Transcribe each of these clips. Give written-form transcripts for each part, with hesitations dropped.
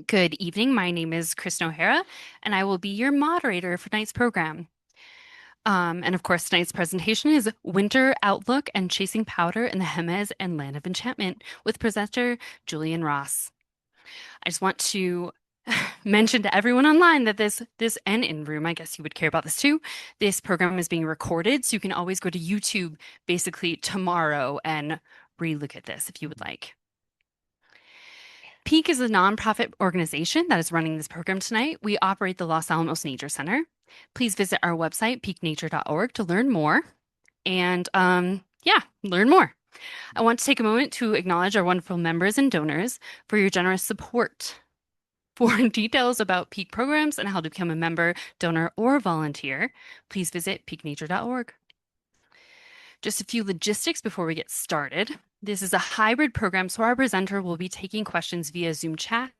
Good evening. My name is Kristen O'Hara, and I will be your moderator for tonight's program. And of course, tonight's presentation is Winter Outlook and Chasing Powder in the Jemez and Land of Enchantment with presenter Julien Ross. I just want to mention to everyone online that this and in room, I guess you would care about this too. This program is being recorded, so you can always go to YouTube basically tomorrow and re-look at this if you would like. Peak is a nonprofit organization that is running this program tonight. We operate the Los Alamos Nature Center. Please visit our website, peaknature.org, to learn more. And yeah, learn more. I want to take a moment to acknowledge our wonderful members and donors for your generous support. For details about Peak programs and how to become a member, donor, or volunteer, please visit peaknature.org. Just a few logistics before we get started. This is a hybrid program, so our presenter will be taking questions via Zoom chat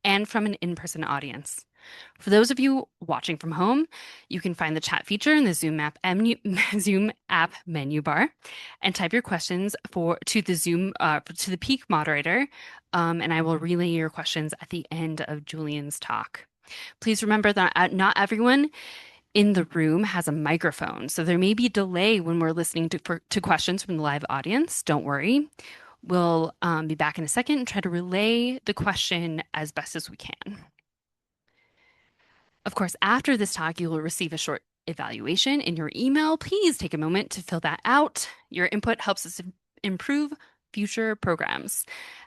and from an in-person audience. For those of you watching from home, you can find the chat feature in the Zoom app menu bar and type your questions to the Peak moderator, and I will relay your questions at the end of Julian's talk. Please remember that not everyone in the room has a microphone, so there may be a delay when we're listening to questions from the live audience. Don't worry. We'll be back in a second and try to relay the question as best as we can. Of course, after this talk, you will receive a short evaluation in your email. Please take a moment to fill that out. Your input helps us improve future programs.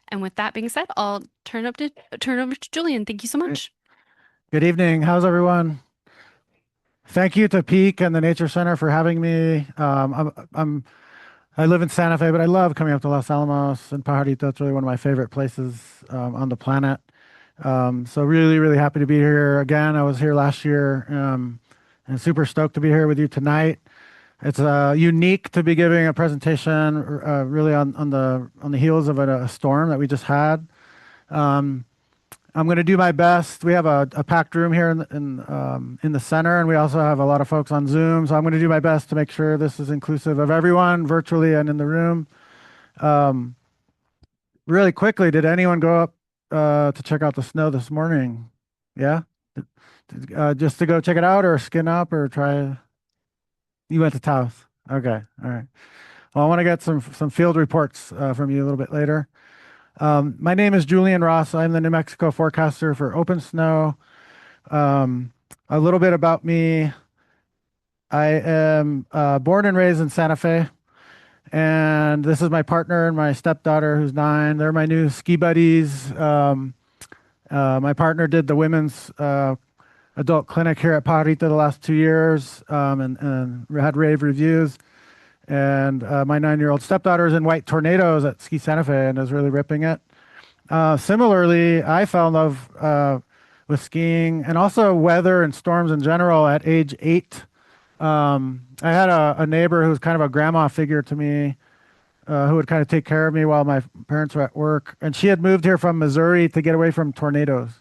And with that being said, I'll turn over to Julien. Thank you so much. Good evening. How's everyone? Thank you to Peak and the Nature Center for having me. I live in Santa Fe, but I love coming up to Los Alamos and Pajarito. It's really one of my favorite places on the planet. So really, really happy to be here again. I was here last year and super stoked to be here with you tonight. It's unique to be giving a presentation really on the heels of a storm that we just had. I'm going to do my best. We have a packed room here in the center, and we also have a lot of folks on Zoom. So I'm going to do my best to make sure this is inclusive of everyone, virtually and in the room. Really quickly, did anyone go up to check out the snow this morning? Yeah? Just to go check it out or skin up or try? You went to Taos. Okay. All right. Well, I want to get some field reports from you a little bit later. My name is Julien Ross. I'm the New Mexico forecaster for OpenSnow. A little bit about me. I am born and raised in Santa Fe, and this is my partner and my stepdaughter who's 9. They're my new ski buddies. My partner did the women's adult clinic here at Pajarito the last 2 years and had rave reviews. And my 9-year-old stepdaughter is in White Tornadoes at Ski Santa Fe and is really ripping it. Similarly, I fell in love with skiing and also weather and storms in general at age 8. I had a neighbor who was kind of a grandma figure to me who would kind of take care of me while my parents were at work. And she had moved here from Missouri to get away from tornadoes.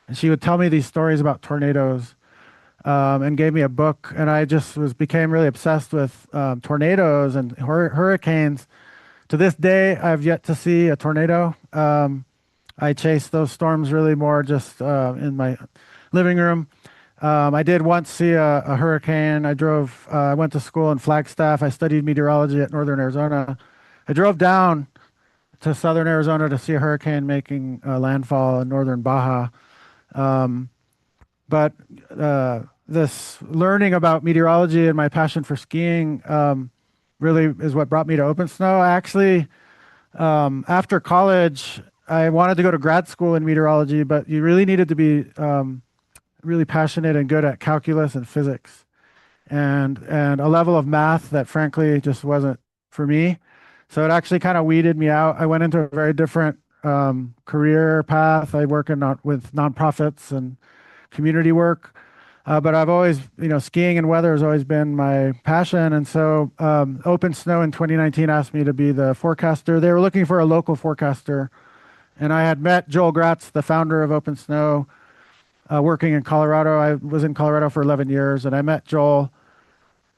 And she would tell me these stories about tornadoes. And gave me a book, and I just became really obsessed with tornadoes and hurricanes. To this day, I've yet to see a tornado. I chase those storms really more just in my living room. I did once see a hurricane. I went to school in Flagstaff. I studied meteorology at Northern Arizona. I drove down to Southern Arizona to see a hurricane making landfall in northern Baja. But this learning about meteorology and my passion for skiing really is what brought me to OpenSnow. I actually, after college, I wanted to go to grad school in meteorology, but you really needed to be really passionate and good at calculus and physics, and a level of math that frankly just wasn't for me. So it actually kind of weeded me out. I went into a very different career path. I work with nonprofits and community work. But I've always, skiing and weather has always been my passion. And so OpenSnow in 2019 asked me to be the forecaster. They were looking for a local forecaster. And I had met Joel Gratz, the founder of OpenSnow, working in Colorado. I was in Colorado for 11 years. And I met Joel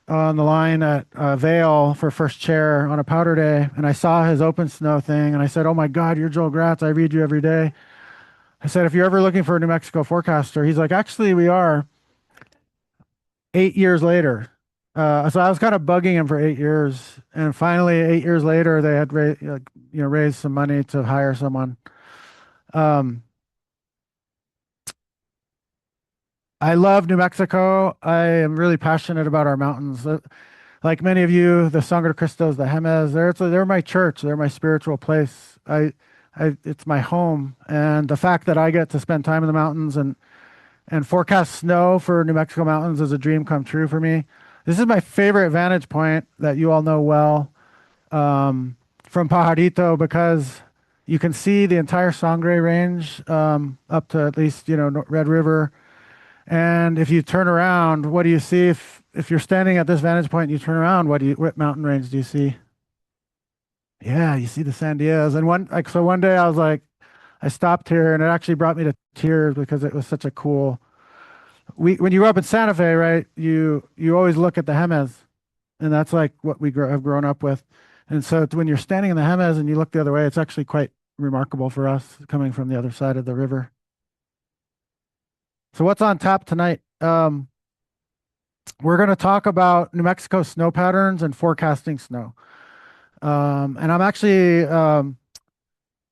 on the line at Vail for first chair on a powder day. And I saw his OpenSnow thing. And I said, "Oh my God, you're Joel Gratz. I read you every day." I said, if you're ever looking for a New Mexico forecaster, he's like, actually, we are 8 years later. So I was kind of bugging him for 8 years, and finally, 8 years later, they had raised some money to hire someone. Um, I love New Mexico. I am really passionate about our mountains. Like many of you, the Sangre de Cristos, the Jemez, they're my church. They're my spiritual place. It's my home, and the fact that I get to spend time in the mountains and forecast snow for New Mexico mountains is a dream come true for me. This is my favorite vantage point that you all know well, from Pajarito, because you can see the entire Sangre range, up to at least, Red River. And if you turn around, what do you see? If you're standing at this vantage point and you turn around, what mountain range do you see? Yeah, you see the Sandias. And one day I was like, I stopped here and it actually brought me to tears because it was such a cool. When you grow up in Santa Fe, right? You always look at the Jemez, and that's like what have grown up with. And so when you're standing in the Jemez and you look the other way, it's actually quite remarkable for us coming from the other side of the river. So what's on tap tonight? We're going to talk about New Mexico snow patterns and forecasting snow. And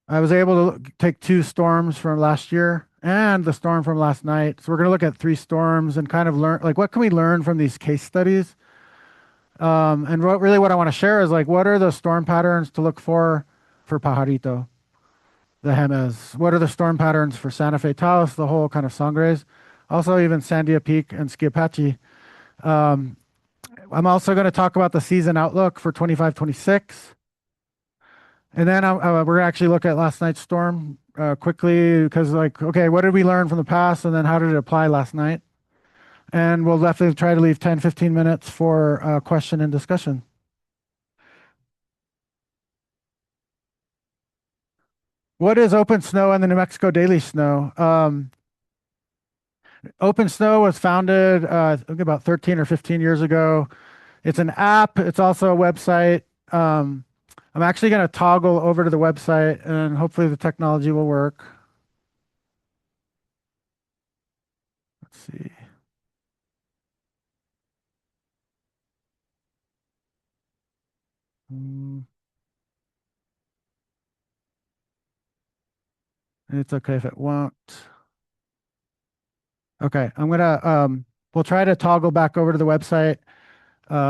I was able to take two storms from last year and the storm from last night. So we're going to look at three storms and kind of learn, like, what can we learn from these case studies? And what I want to share is, like, what are the storm patterns to look for Pajarito, the Jemez? What are the storm patterns for Santa Fe Taos, the whole kind of Sangres? Also, even Sandia Peak and Ski Apache. Um, I'm also going to talk about the season outlook for 25-26. And then we're going to actually look at last night's storm quickly because, like, okay, what did we learn from the past? And then how did it apply last night? And we'll definitely try to leave 10, 15 minutes for question and discussion. What is OpenSnow and the New Mexico Daily Snow? OpenSnow was founded, I think, about 13 or 15 years ago. It's an app. It's also a website. Um, I'm actually going to toggle over to the website and hopefully the technology will work. Let's see. Mm, it's okay if it won't. Okay, we'll try to toggle back over to the website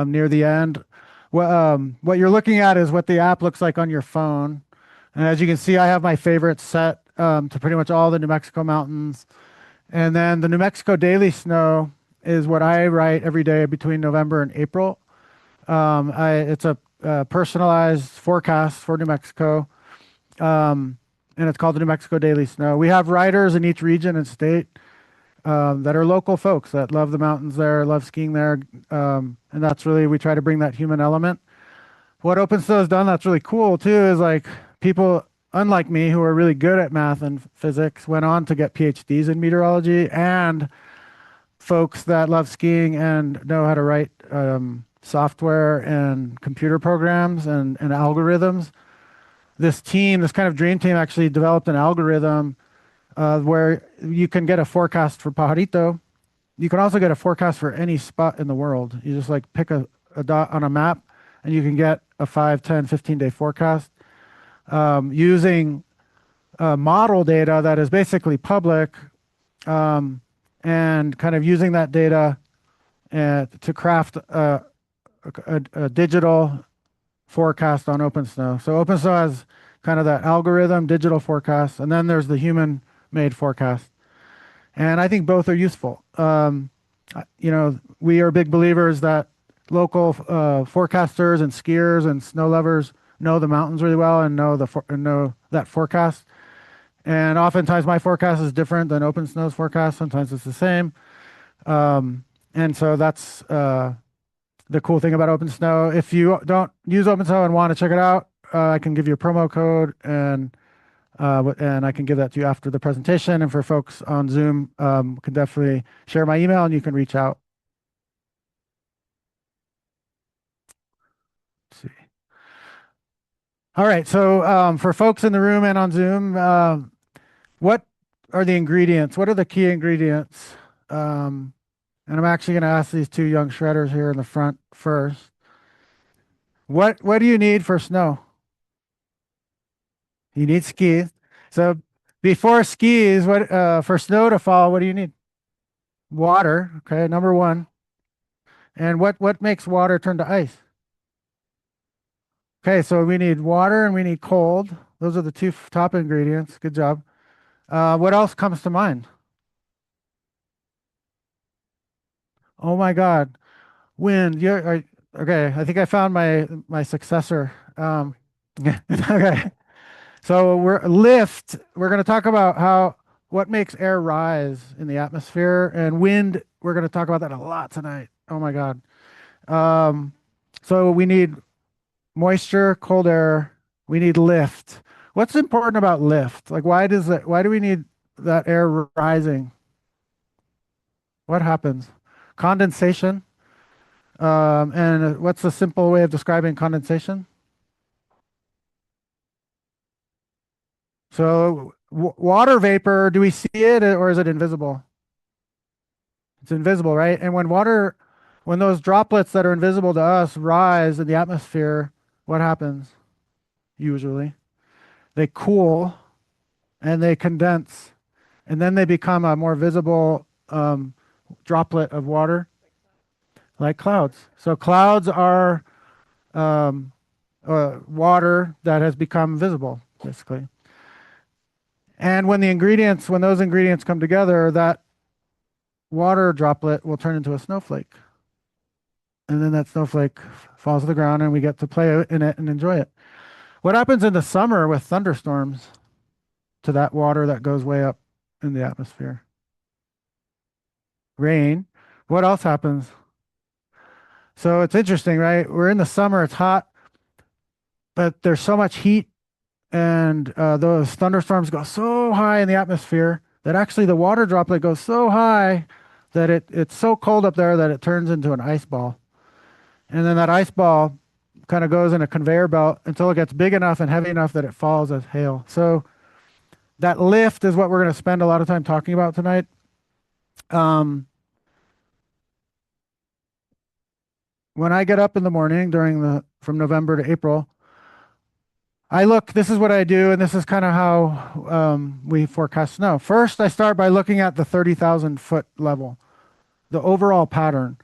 near the end. What you're looking at is what the app looks like on your phone. And as you can see, I have my favorites set to pretty much all the New Mexico mountains. And then the New Mexico Daily Snow is what I write every day between November and April. It's a personalized forecast for New Mexico, and it's called the New Mexico Daily Snow. We have writers in each region and state that are local folks that love the mountains there, love skiing there, and that's really, we try to bring that human element. What OpenSnow has done that's really cool too is, like, people unlike me who are really good at math and physics went on to get PhDs in meteorology, and folks that love skiing and know how to write software and computer programs and algorithms. This kind of dream team, actually developed an algorithm where you can get a forecast for Pajarito. You can also get a forecast for any spot in the world. You just, like, pick a dot on a map and you can get a 5, 10, 15-day forecast using model data that is basically public, um, and kind of using that data to craft a digital forecast on OpenSnow. So OpenSnow has kind of that algorithm, digital forecast, and then there's the human-made forecast. And I think both are useful. We are big believers that local forecasters and skiers and snow lovers know the mountains really well and know that forecast. And oftentimes my forecast is different than OpenSnow's forecast. Sometimes it's the same. And so that's the cool thing about OpenSnow. If you don't use OpenSnow and want to check it out, I can give you a promo code, and I can give that to you after the presentation. And for folks on Zoom, can definitely share my email and you can reach out. Let's see. All right. So for folks in the room and on Zoom, what are the ingredients? What are the key ingredients? Um, and I'm actually going to ask these two young shredders here in the front first. What do you need for snow? You need skis. So before skis, what for snow to fall, what do you need? Water. Okay, number one. And what makes water turn to ice? Okay, so we need water and we need cold. Those are the two top ingredients. Good job. What else comes to mind? Oh my God, wind. Okay. I think I found my successor. Okay. So We're going to talk about how what makes air rise in the atmosphere, and wind. We're going to talk about that a lot tonight. Oh my God. Um, so we need moisture, cold air. We need lift. What's important about lift? Like, why do we need that air rising? What happens? Condensation. And what's the simple way of describing condensation? So, water vapor, do we see it or is it invisible? It's invisible, right? And when those droplets that are invisible to us rise in the atmosphere, what happens? Usually, they cool and they condense, and then they become a more visible droplet of water, like clouds. So clouds are water that has become visible, basically. And when those ingredients come together, that water droplet will turn into a snowflake. And then that snowflake falls to the ground and we get to play in it and enjoy it. What happens in the summer with thunderstorms to that water that goes way up in the atmosphere? Rain. What else happens? So it's interesting, right? We're in the summer, it's hot, but there's so much heat, and those thunderstorms go so high in the atmosphere that actually the water droplet goes so high that it's so cold up there that it turns into an ice ball. And then that ice ball kind of goes in a conveyor belt until it gets big enough and heavy enough that it falls as hail. So that lift is what we're going to spend a lot of time talking about tonight. Um, when I get up in the morning from November to April, this is what I do, and this is kind of how we forecast snow. First, I start by looking at the 30,000 foot level, the overall pattern.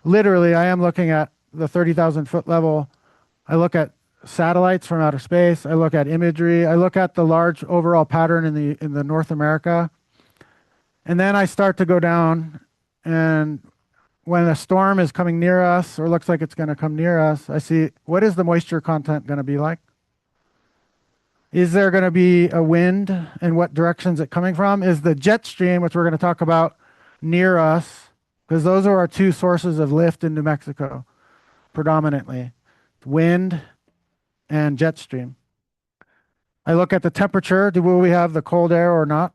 Literally, I am looking at the 30,000 foot level. I look at satellites from outer space. I look at imagery. I look at the large overall pattern in the North America. And then I start to go down, and when a storm is coming near us or looks like it's going to come near us, I see what is the moisture content going to be like? Is there going to be a wind and what direction is it coming from? Is the jet stream, which we're going to talk about, near us? Because those are our two sources of lift in New Mexico, predominantly wind and jet stream. I look at the temperature. Will we have the cold air or not?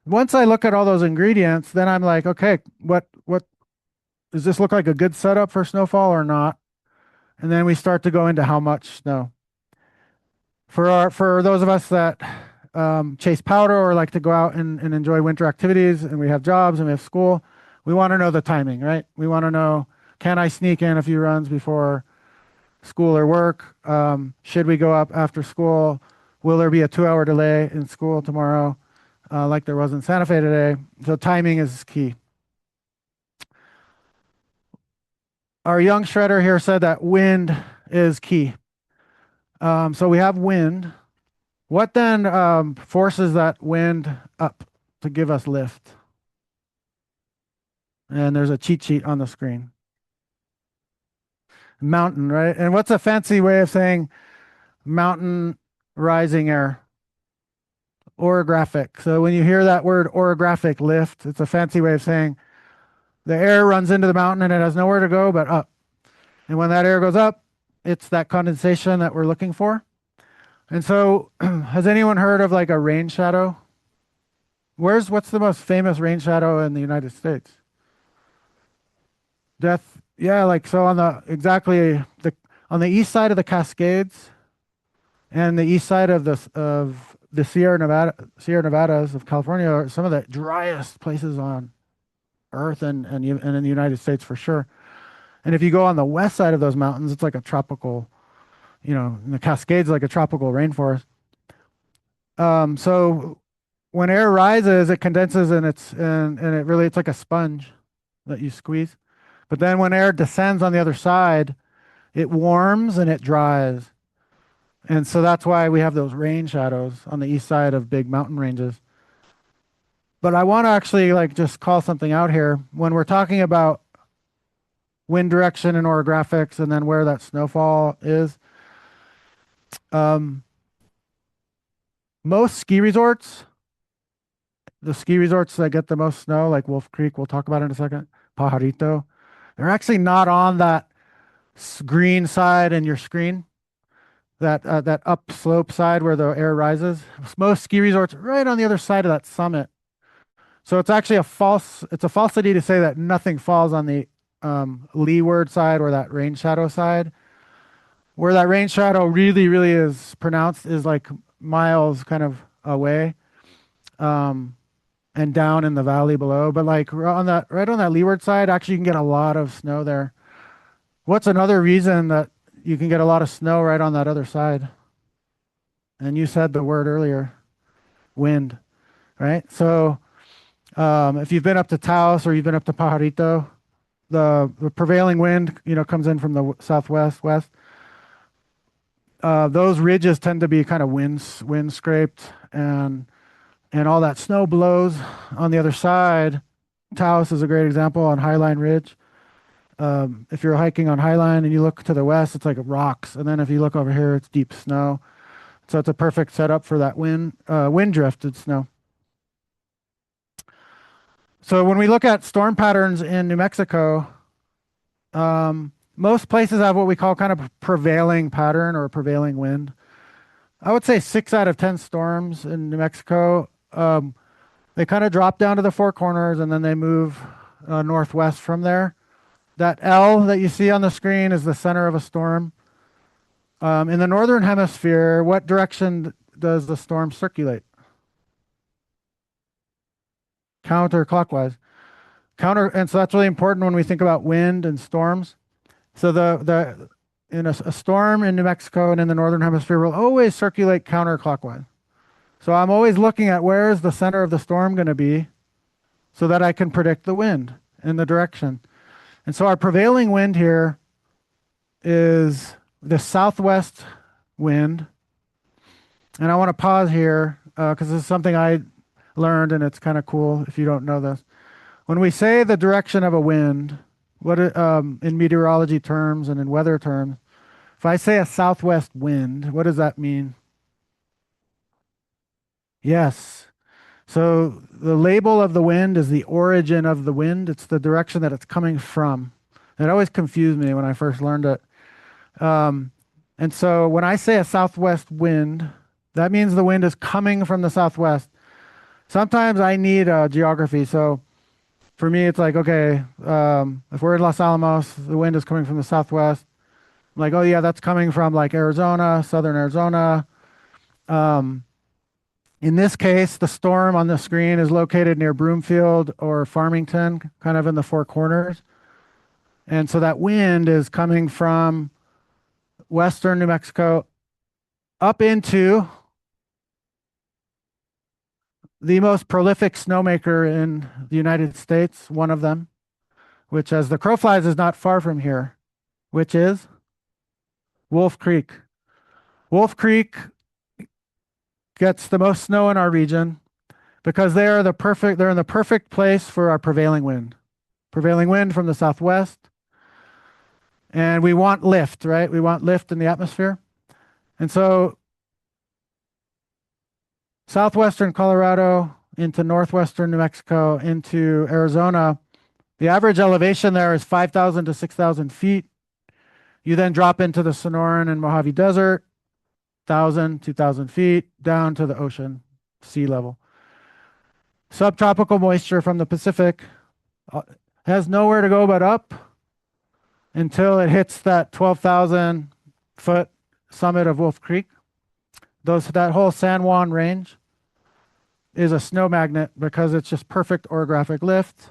Once I look at all those ingredients, then I'm like, okay, what does this look like a good setup for snowfall or not? And then we start to go into how much snow. For those of us that chase powder or like to go out and enjoy winter activities, and we have jobs and we have school, we want to know the timing, right? We want to know, can I sneak in a few runs before school or work? Should we go up after school? Will there be a 2 hour delay in school tomorrow, like there was in Santa Fe today? So timing is key. Our young shredder here said that wind is key. So we have wind. What then forces that wind up to give us lift? And there's a cheat sheet on the screen. Mountain, right? And what's a fancy way of saying mountain rising air? Orographic. So when you hear that word orographic lift, it's a fancy way of saying the air runs into the mountain and it has nowhere to go but up. And when that air goes up, it's that condensation that we're looking for. And so, has anyone heard of like a rain shadow? What's the most famous rain shadow in the United States? Death. Yeah, like so on the east side of the Cascades and the east side of the Sierra Nevadas of California are some of the driest places on Earth and in the United States for sure. And if you go on the west side of those mountains, it's like a tropical, in the Cascades, like a tropical rainforest. So when air rises, it condenses and it really, it's like a sponge that you squeeze. But then when air descends on the other side, it warms and it dries. And so that's why we have those rain shadows on the east side of big mountain ranges. But I want to actually like just call something out here. When we're talking about wind direction and orographics and then where that snowfall is, um, most ski resorts, the ski resorts that get the most snow, like Wolf Creek, we'll talk about in a second, Pajarito, they're actually not on that green side in your screen, that upslope side where the air rises. Most ski resorts are right on the other side of that summit. So it's actually it's a falsity to say that nothing falls on the leeward side or that rain shadow side. Where that rain shadow really, really is pronounced is like miles kind of away, um, and down in the valley below. But like right on that leeward side, actually you can get a lot of snow there. What's another reason that you can get a lot of snow right on that other side? And you said the word earlier, wind, right? So if you've been up to Taos or you've been up to Pajarito, the prevailing wind, comes in from the southwest, west. Those ridges tend to be kind of wind scraped, and all that snow blows on the other side. Taos is a great example on Highline Ridge. If you're hiking on Highline and you look to the west, it's like rocks, and then if you look over here, it's deep snow. So it's a perfect setup for that wind drifted snow. So when we look at storm patterns in New Mexico, most places have what we call kind of a prevailing pattern or a prevailing wind. I would say 6 out of 10 storms in New Mexico, they kind of drop down to the Four Corners and then they move northwest from there. That L that you see on the screen is the center of a storm. In the northern hemisphere, what direction does the storm circulate? Counterclockwise. And so that's really important when we think about wind and storms. So the in a storm in New Mexico and in the northern hemisphere will always circulate counterclockwise. So I'm always looking at where is the center of the storm going to be so that I can predict the wind and the direction. And so our prevailing wind here is the southwest wind. And I want to pause here because this is something I learned and it's kind of cool if you don't know this. When we say the direction of a wind, in meteorology terms and in weather terms, if I say a southwest wind, what does that mean? Yes. So the label of the wind is the origin of the wind. It's the direction that it's coming from. It always confused me when I first learned it. And so when I say a southwest wind, that means the wind is coming from the southwest. Sometimes I need geography. So for me, it's like, okay, if we're in Los Alamos, the wind is coming from the southwest. I'm like, oh yeah, that's coming from like Arizona, southern Arizona. In this case, the storm on the screen is located near Broomfield or Farmington, kind of in the Four Corners. And so that wind is coming from western New Mexico up into the most prolific snowmaker in the United States, one of them, which as the crow flies is not far from here, which is Wolf Creek. Wolf Creek gets the most snow in our region because they're in the perfect place for our prevailing wind. Prevailing wind from the southwest. And we want lift, right? We want lift in the atmosphere. And so southwestern Colorado into northwestern New Mexico into Arizona, the average elevation there is 5,000 to 6,000 feet. You then drop into the Sonoran and Mojave Desert, 1,000, 2,000 feet down to the ocean, sea level. Subtropical moisture from the Pacific has nowhere to go but up until it hits that 12,000 foot summit of Wolf Creek. that whole San Juan range is a snow magnet because it's just perfect orographic lift,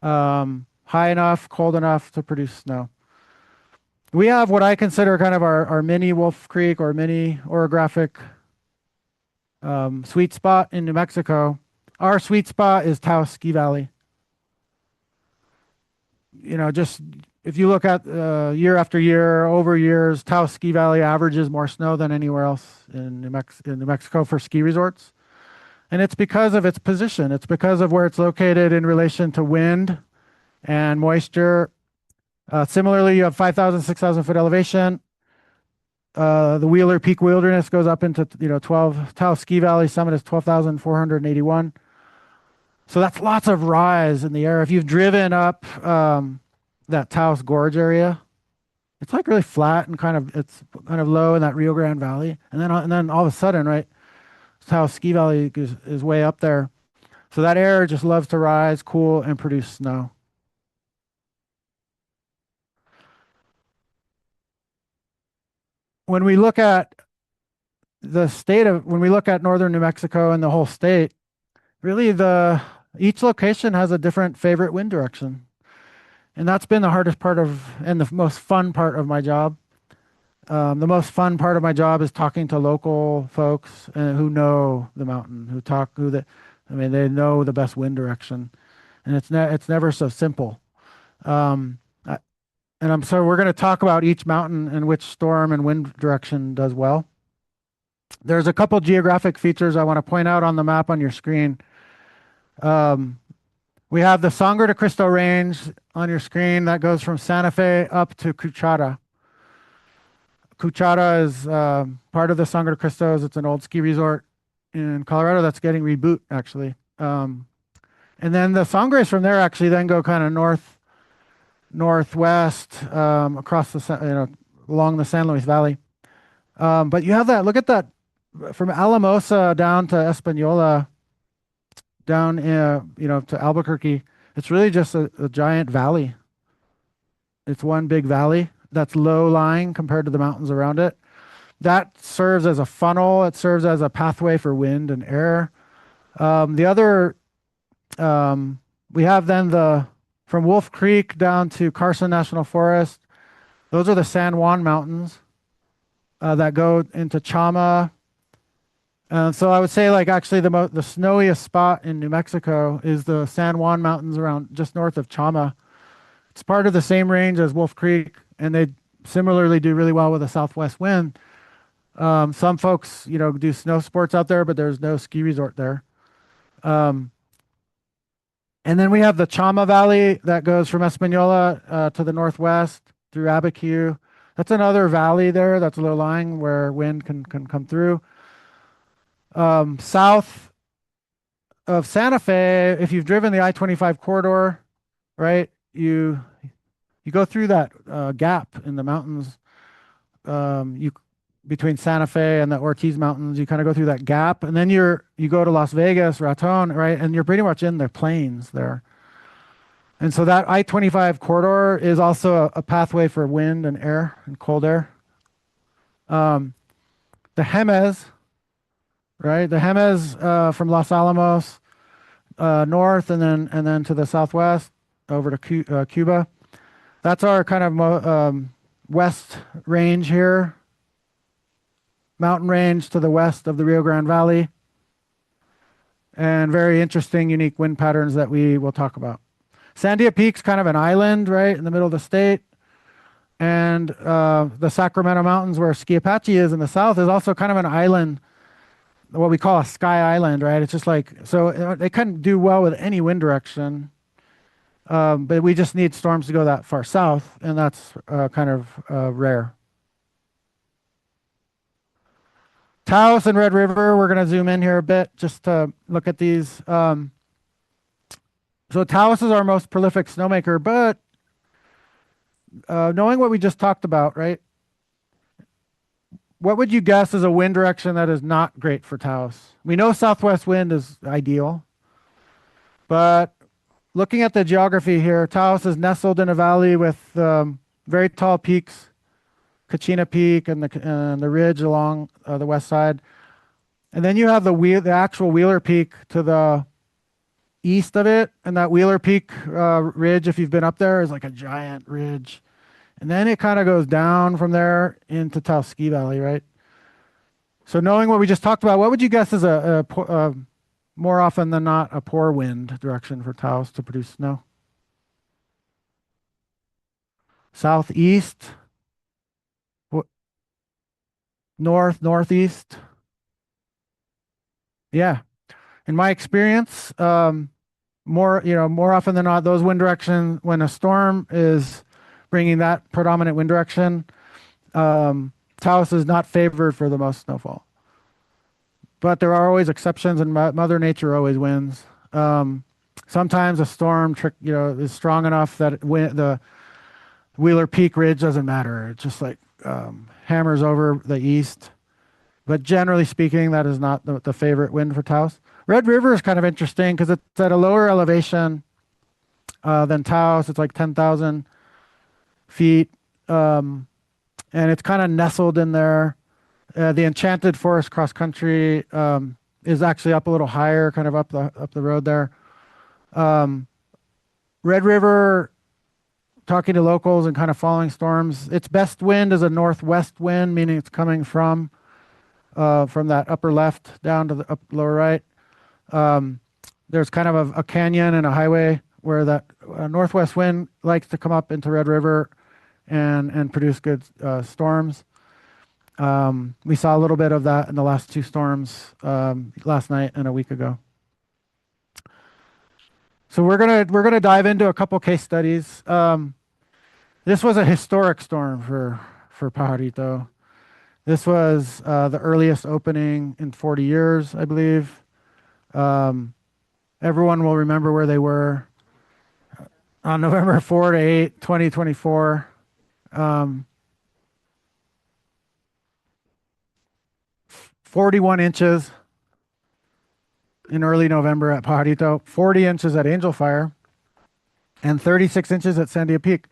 high enough, cold enough to produce snow. We have what I consider kind of our mini Wolf Creek or mini orographic sweet spot in New Mexico. Our sweet spot is Taos Ski Valley. Just if you look at year after year, over years, Taos Ski Valley averages more snow than anywhere else in New Mexico for ski resorts. And it's because of its position. It's because of where it's located in relation to wind and moisture. Similarly, you have 5,000, 6,000 foot elevation. The Wheeler Peak Wilderness goes up into 12. Taos Ski Valley summit is 12,481. So that's lots of rise in the air. If you've driven up that Taos Gorge area, it's like really flat and it's kind of low in that Rio Grande Valley, and then all of a sudden, right, Taos Ski Valley is way up there. So that air just loves to rise, cool, and produce snow. When we look at when we look at northern New Mexico and the whole state, really each location has a different favorite wind direction. And that's been the hardest part and the most fun part of my job. The most fun part of my job is talking to local folks who know the mountain, they know the best wind direction, and it's never so simple. So we're going to talk about each mountain and which storm and wind direction does well. There's a couple geographic features I want to point out on the map on your screen. We have the Sangre de Cristos range on your screen that goes from Santa Fe up to Cuchara. Cuchara is part of the Sangre de Cristos. It's an old ski resort in Colorado that's getting reboot, actually. And then the Sangres from there actually then go kind of northwest across along the San Luis Valley. But you have look at that from Alamosa down to Espanola, down to Albuquerque. It's really just a giant valley. It's one big valley that's low lying compared to the mountains around it. That serves as a funnel. It serves as a pathway for wind and air. We have then from Wolf Creek down to Carson National Forest. Those are the San Juan Mountains that go into Chama. So I would say actually the snowiest spot in New Mexico is the San Juan Mountains around just north of Chama. It's part of the same range as Wolf Creek, and they similarly do really well with a southwest wind. Some folks, do snow sports out there, but there's no ski resort there. And then we have the Chama Valley that goes from Espanola to the northwest through Abiquiu. That's another valley there that's low lying where wind can come through. South of Santa Fe, if you've driven the I-25 corridor, right, you go through that gap in the mountains. Between Santa Fe and the Ortiz Mountains, you kind of go through that gap, and then you go to Las Vegas, Raton, right, and you're pretty much in the plains there. And so that I-25 corridor is also a pathway for wind and air and cold air. The Jemez, right, the Jemez from Los Alamos north and then to the southwest over to Cuba. That's our kind of west range here. Mountain range to the west of the Rio Grande Valley, and very interesting, unique wind patterns that we will talk about. Sandia Peak's kind of an island, right, in the middle of the state, and the Sacramento Mountains, where Ski Apache is in the south, is also kind of an island, what we call a sky island, right? It's just so they couldn't do well with any wind direction, but we just need storms to go that far south, and that's kind of rare. Taos and Red River, we're going to zoom in here a bit just to look at these. So Taos is our most prolific snowmaker, but knowing what we just talked about, right? What would you guess is a wind direction that is not great for Taos? We know southwest wind is ideal, but looking at the geography here, Taos is nestled in a valley with very tall peaks Kachina Peak and the ridge along the west side. And then you have the actual Wheeler Peak to the east of it. And that Wheeler Peak ridge, if you've been up there, is like a giant ridge. And then it kind of goes down from there into Taos Ski Valley, right? So knowing what we just talked about, what would you guess is more often than not a poor wind direction for Taos to produce snow? Southeast, northeast. Yeah. In my experience, more often than not, those wind directions, when a storm is bringing that predominant wind direction, Taos is not favored for the most snowfall. But there are always exceptions, and Mother Nature always wins. Sometimes a storm is strong enough that the Wheeler Peak Ridge doesn't matter. It just like hammers over the east. But generally speaking, that is not the favorite wind for Taos. Red River is kind of interesting because it's at a lower elevation than Taos. It's like 10,000 feet. And it's kind of nestled in there. The Enchanted Forest Cross Country is actually up a little higher, kind of up the road there. Red River, talking to locals and kind of following storms, its best wind is a northwest wind, meaning it's coming from that upper left down to the lower right. There's kind of a canyon and a highway where that northwest wind likes to come up into Red River and produce good storms. We saw a little bit of that in the last two storms last night and a week ago. So we're gonna dive into a couple case studies. This was a historic storm for Pajarito. This was the earliest opening in 40 years, I believe. Everyone will remember where they were on November 4 to 8, 2024. 41 inches in early November at Pajarito, 40 inches at Angel Fire, and 36 inches at Sandia Peak.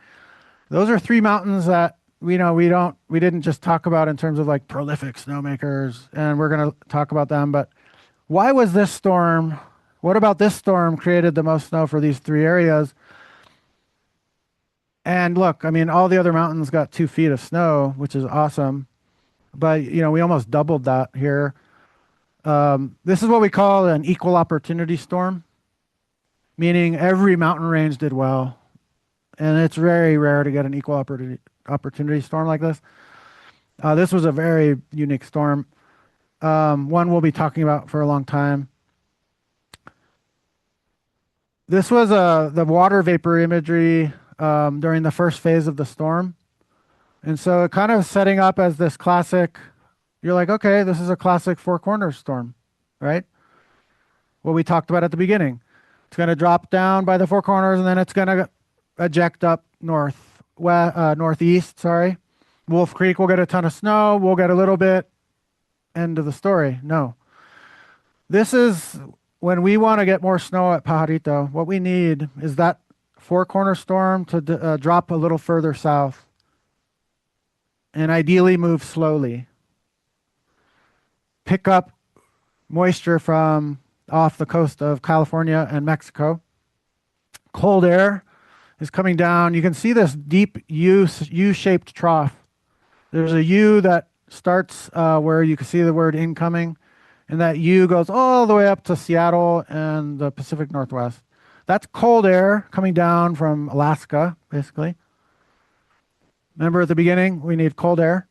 Those are three mountains that we didn't just talk about in terms of like prolific snowmakers, and we're going to talk about them. But why was this storm? What about this storm created the most snow for these three areas? And look, I mean, all the other mountains got 2 feet of snow, which is awesome. But we almost doubled that here. This is what we call an equal opportunity storm, meaning every mountain range did well. And it's very rare to get an equal opportunity storm like this. This was a very unique storm, one we'll be talking about for a long time. This was the water vapor imagery during the first phase of the storm. And so it kind of setting up as this classic, you're like, okay, this is a classic four corners storm, right? What we talked about at the beginning. It's going to drop down by the four corners and then it's going to eject up northeast, sorry. Wolf Creek will get a ton of snow. We'll get a little bit. End of the story. No. This is when we want to get more snow at Pajarito. What we need is that four corner storm to drop a little further south and ideally move slowly. Pick up moisture from off the coast of California and Mexico. Cold air is coming down. You can see this deep U-shaped trough. There's a U that starts where you can see the word incoming, and that U goes all the way up to Seattle and the Pacific Northwest. That's cold air coming down from Alaska, basically. Remember at the beginning, we need cold air.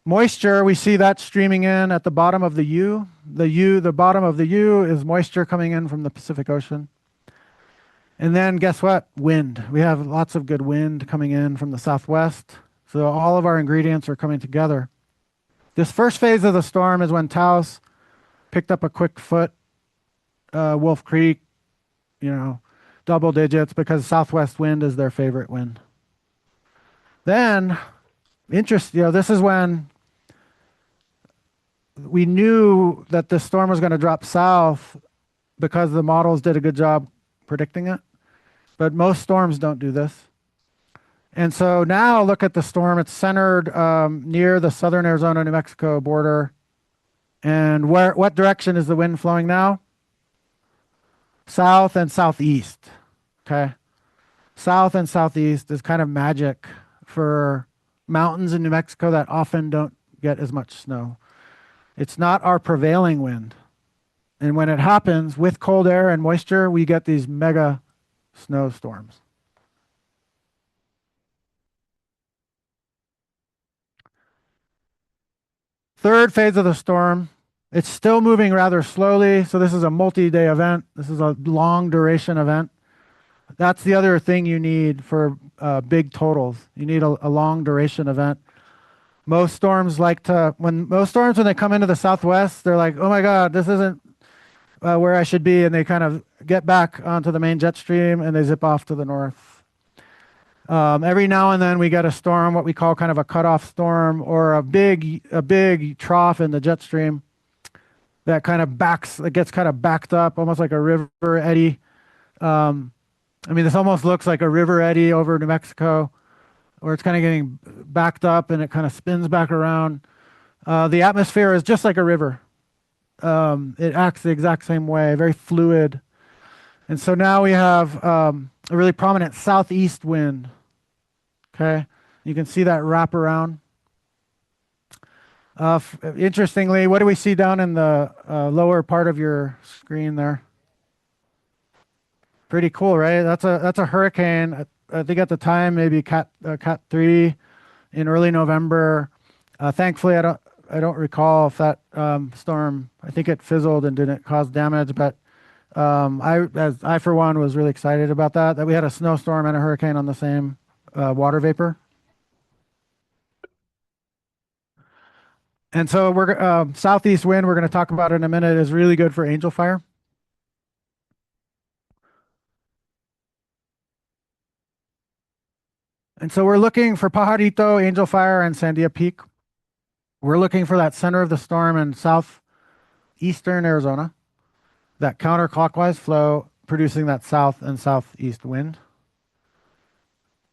Moisture, we see that streaming in at the bottom of the U. The bottom of the U is moisture coming in from the Pacific Ocean. And then guess what? Wind. We have lots of good wind coming in from the southwest. So all of our ingredients are coming together. This first phase of the storm is when Taos picked up a quick foot. Wolf Creek, double digits because southwest wind is their favorite wind. Then, this is when we knew that the storm was going to drop south because the models did a good job predicting it. But most storms don't do this. And so now look at the storm. It's centered near the southern Arizona, New Mexico border. And what direction is the wind flowing now? South and southeast. Okay. South and southeast is kind of magic for mountains in New Mexico that often don't get as much snow. It's not our prevailing wind. And when it happens with cold air and moisture, we get these mega snowstorms. Third phase of the storm, it's still moving rather slowly. So this is a multi-day event. This is a long duration event. That's the other thing you need for big totals. You need a long duration event. Most storms when they come into the Southwest, they're like, oh my God, this isn't where I should be. And they kind of get back onto the main jet stream and they zip off to the north. Every now and then we get a storm, what we call kind of a cutoff storm, or a big trough in the jet stream that it gets kind of backed up, almost like a river eddy. I mean, this almost looks like a river eddy over New Mexico, where it's kind of getting backed up and it kind of spins back around. The atmosphere is just like a river. It acts the exact same way, very fluid. And so now we have a really prominent southeast wind. Okay, you can see that wrap around. Interestingly, what do we see down in the lower part of your screen there? Pretty cool, right? That's a hurricane. I think at the time maybe Cat 3 in early November. Thankfully, I don't recall if that storm. I think it fizzled and didn't cause damage, but I for one was really excited about that we had a snowstorm and a hurricane on the same water vapor. And so we're southeast wind. We're going to talk about in a minute is really good for angel fire. And so we're looking for Pajarito, Angel Fire, and Sandia Peak. We're looking for that center of the storm in southeastern Arizona, that counterclockwise flow producing that south and southeast wind.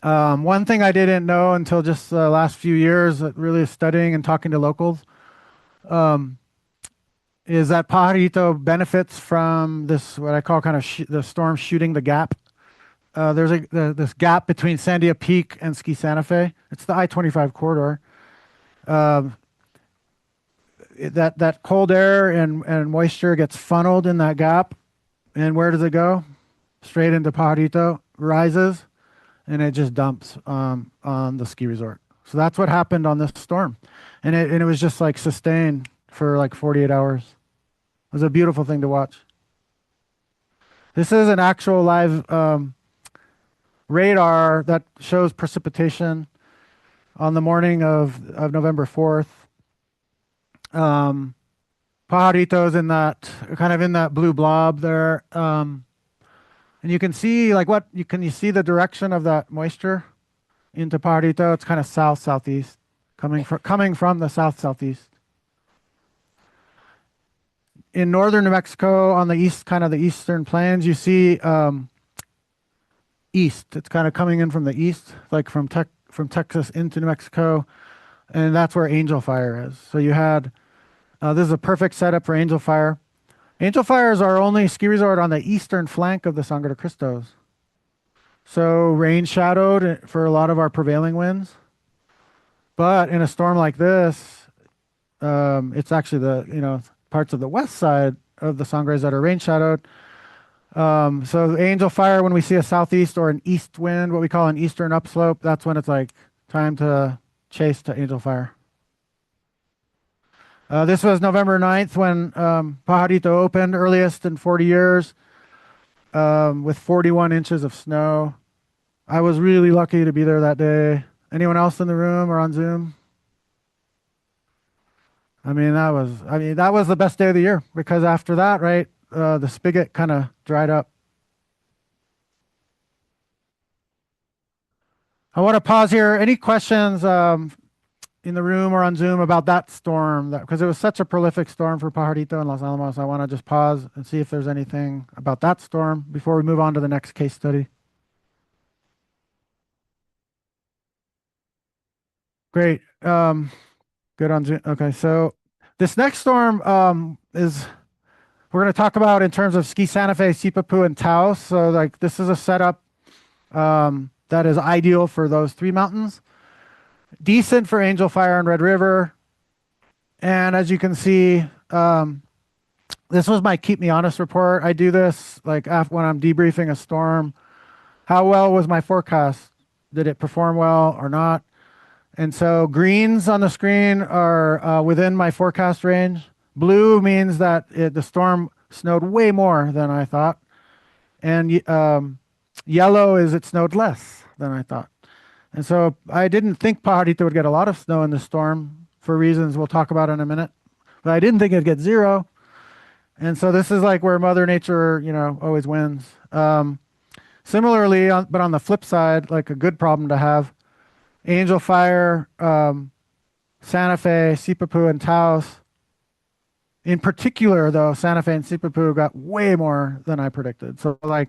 One thing I didn't know until just the last few years, really studying and talking to locals, is that Pajarito benefits from this, what I call kind of the storm shooting the gap. There's this gap between Sandia Peak and Ski Santa Fe. It's the I-25 corridor. That cold air and moisture gets funneled in that gap. And where does it go? Straight into Pajarito, rises, and it just dumps on the ski resort. So that's what happened on this storm. And it was just like sustained for like 48 hours. It was a beautiful thing to watch. This is an actual live radar that shows precipitation on the morning of November 4th. Pajarito's in that blue blob there. And you can see you see the direction of that moisture into Pajarito. It's kind of southeast, coming from the southeast. In northern New Mexico, on the east, kind of the eastern plains, you see east. It's kind of coming in from the east, like from Texas into New Mexico, and that's where Angel Fire is. So you had this is a perfect setup for Angel Fire. Angel Fire is our only ski resort on the eastern flank of the Sangre de Cristos. So rain shadowed for a lot of our prevailing winds. But in a storm like this, it's actually the parts of the west side of the Sangres that are rain shadowed. So Angel Fire, when we see a southeast or an east wind, what we call an eastern upslope, that's when it's like time to chase to Angel Fire. This was November 9th when Pajarito opened, earliest in 40 years, with 41 inches of snow. I was really lucky to be there that day. Anyone else in the room or on Zoom? That was the best day of the year, because after that, right, the spigot kind of dried up. I want to pause here. Any questions in the room or on Zoom about that storm? Because it was such a prolific storm for Pajarito and Los Alamos. I want to just pause and see if there's anything about that storm before we move on to the next case study. Great. Good on Zoom. Okay, so this next storm is we're going to talk about in terms of Ski Santa Fe, Sipapu, and Taos. So like this is a setup that is ideal for those three mountains. Decent for Angel Fire and Red River. And as you can see, this was my keep me honest report. I do this like after, when I'm debriefing a storm. How well was my forecast? Did it perform well or not? And so greens on the screen are within my forecast range. Blue means that the storm snowed way more than I thought. And yellow is it snowed less than I thought. And so I didn't think Pajarito would get a lot of snow in the storm for reasons we'll talk about in a minute. But I didn't think it'd get zero. And so this is like where Mother Nature, always wins. Similarly, but on the flip side, like a good problem to have, Angel Fire, Santa Fe, Sipapu, and Taos. In particular, though, Santa Fe and Sipapu got way more than I predicted. So like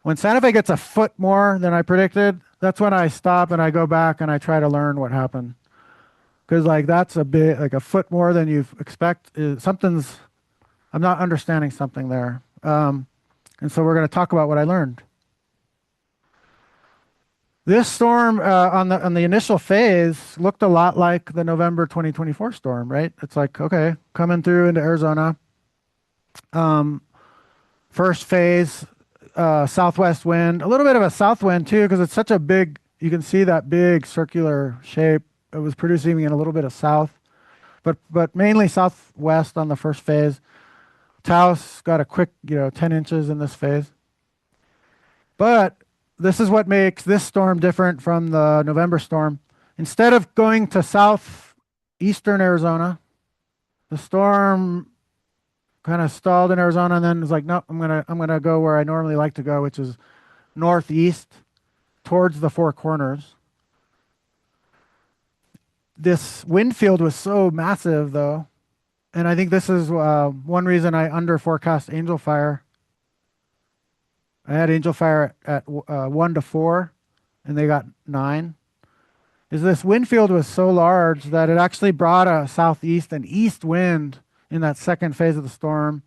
when Santa Fe gets a foot more than I predicted, that's when I stop and I go back and I try to learn what happened. Because like that's a bit like a foot more than you expect. I'm not understanding something there. And so we're going to talk about what I learned. This storm on the initial phase looked a lot like the November 2024 storm, right? It's like, okay, coming through into Arizona. First phase, southwest wind, a little bit of a south wind too, because it's such a big, you can see that big circular shape. It was producing in a little bit of south, but mainly southwest on the first phase. Taos got a quick, 10 inches in this phase. But this is what makes this storm different from the November storm. Instead of going to southeastern Arizona, the storm kind of stalled in Arizona and then was like, nope, I'm gonna go where I normally like to go, which is northeast towards the Four Corners. This wind field was so massive though, and I think this is one reason I under forecast Angel Fire. I had Angel Fire at 1 to 4, and they got 9. Is this wind field was so large that it actually brought a southeast and east wind in that second phase of the storm.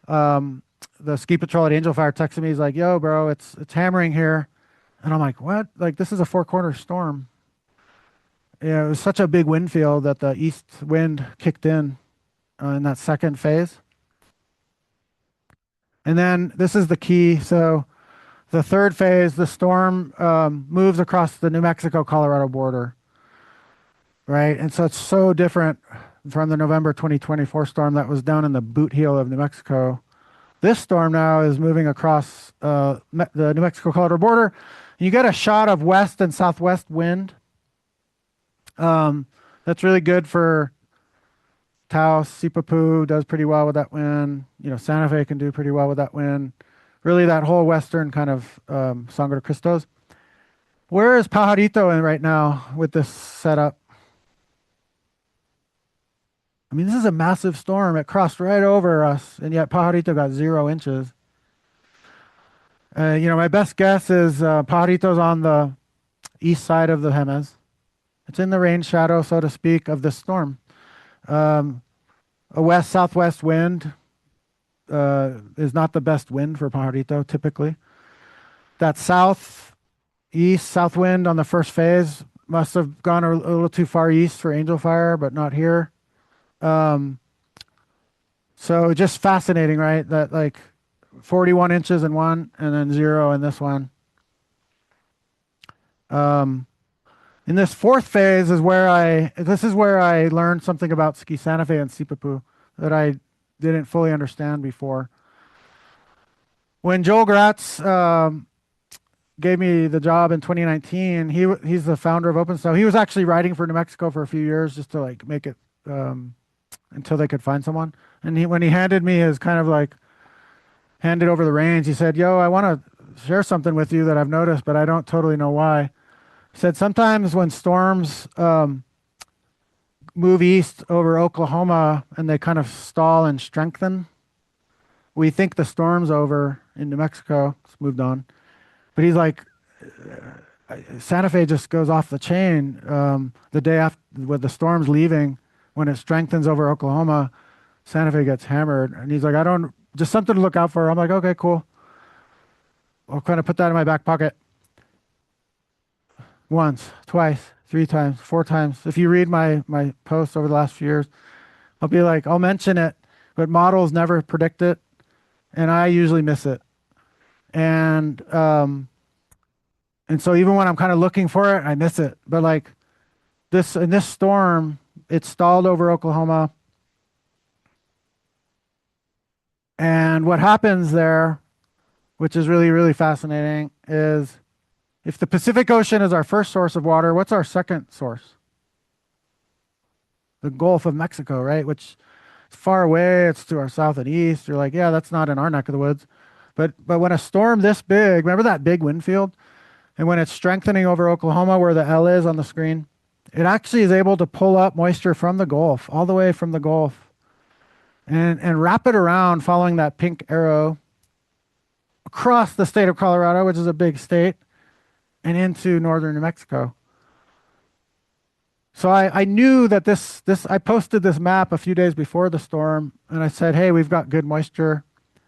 The ski patrol at Angel Fire texted me. He's like, "Yo, bro, it's hammering here," and I'm like, "What? Like this is a Four Corner storm." Yeah, it was such a big wind field that the east wind kicked in that second phase. And then this is the key. So the third phase, the storm moves across the New Mexico-Colorado border, right? And so it's so different from the November 2024 storm that was down in the boot heel of New Mexico. This storm now is moving across the New Mexico-Colorado border. You get a shot of west and southwest wind. That's really good for Taos. Sipapu does pretty well with that wind. Santa Fe can do pretty well with that wind. Really, that whole western kind of Sangre de Cristos. Where is Pajarito in right now with this setup? I mean, this is a massive storm. It crossed right over us, and yet Pajarito got 0 inches. My best guess is Pajarito's on the east side of the Jemez. It's in the rain shadow, so to speak, of this storm. A west-southwest wind is not the best wind for Pajarito, typically. That southeast, south wind on the first phase must have gone a little too far east for Angel Fire, but not here. So just fascinating, right? That like 41 inches in one and then 0 in this one. In this fourth phase this is where I learned something about Ski Santa Fe and Sipapu that I didn't fully understand before. When Joel Gratz gave me the job in 2019, he's the founder of OpenSnow. He was actually writing for New Mexico for a few years just to like make it until they could find someone. And when he handed me his kind of like handed over the reins, he said, "Yo, I want to share something with you that I've noticed, but I don't totally know why." He said sometimes when storms move east over Oklahoma and they kind of stall and strengthen, we think the storm's over in New Mexico. It's moved on. But he's like, Santa Fe just goes off the chain. The day after, with the storm's leaving, when it strengthens over Oklahoma, Santa Fe gets hammered. And he's like, I don't, just something to look out for. I'm like, okay, cool. I'll kind of put that in my back pocket. Once, twice, three times, four times. If you read my posts over the last few years, I'll be like, I'll mention it, but models never predict it, and I usually miss it. And and so even when I'm kind of looking for it, I miss it. But like this in this storm, it stalled over Oklahoma. And what happens there, which is really, really fascinating, is if the Pacific Ocean is our first source of water, what's our second source? The Gulf of Mexico, right? Which is far away. It's to our south and east. You're like, yeah, that's not in our neck of the woods. But when a storm this big, remember that big wind field? And when it's strengthening over Oklahoma, where the L is on the screen, it actually is able to pull up moisture from the Gulf, all the way from the Gulf, and wrap it around following that pink arrow across the state of Colorado, which is a big state, and into northern New Mexico. So I knew that I posted this map a few days before the storm, and I said, hey, we've got good moisture.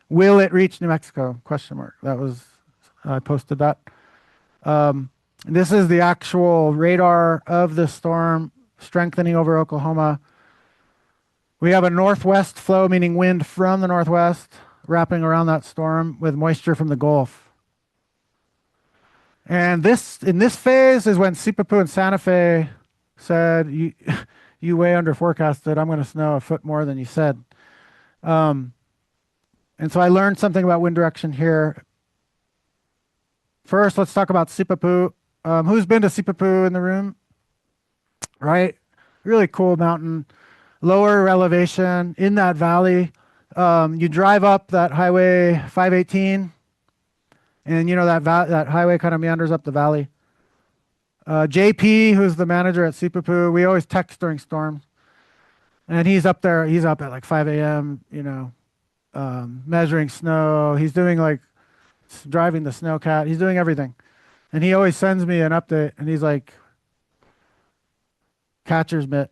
Will it reach New Mexico? Question mark. I posted that. This is the actual radar of the storm strengthening over Oklahoma. We have a northwest flow, meaning wind from the northwest, wrapping around that storm with moisture from the Gulf. And in this phase is when Sipapu and Santa Fe said, you way under forecasted. I'm going to snow a foot more than you said. And so I learned something about wind direction here. First, let's talk about Sipapu. Who's been to Sipapu in the room? Right? Really cool mountain, lower elevation in that valley. You drive up that highway 518, and you know that highway kind of meanders up the valley. JP, who's the manager at Sipapu, we always text during storms, and he's up there. He's up at like 5 a.m. Measuring snow. He's doing like driving the snowcat. He's doing everything. And he always sends me an update, and he's like, catcher's mitt.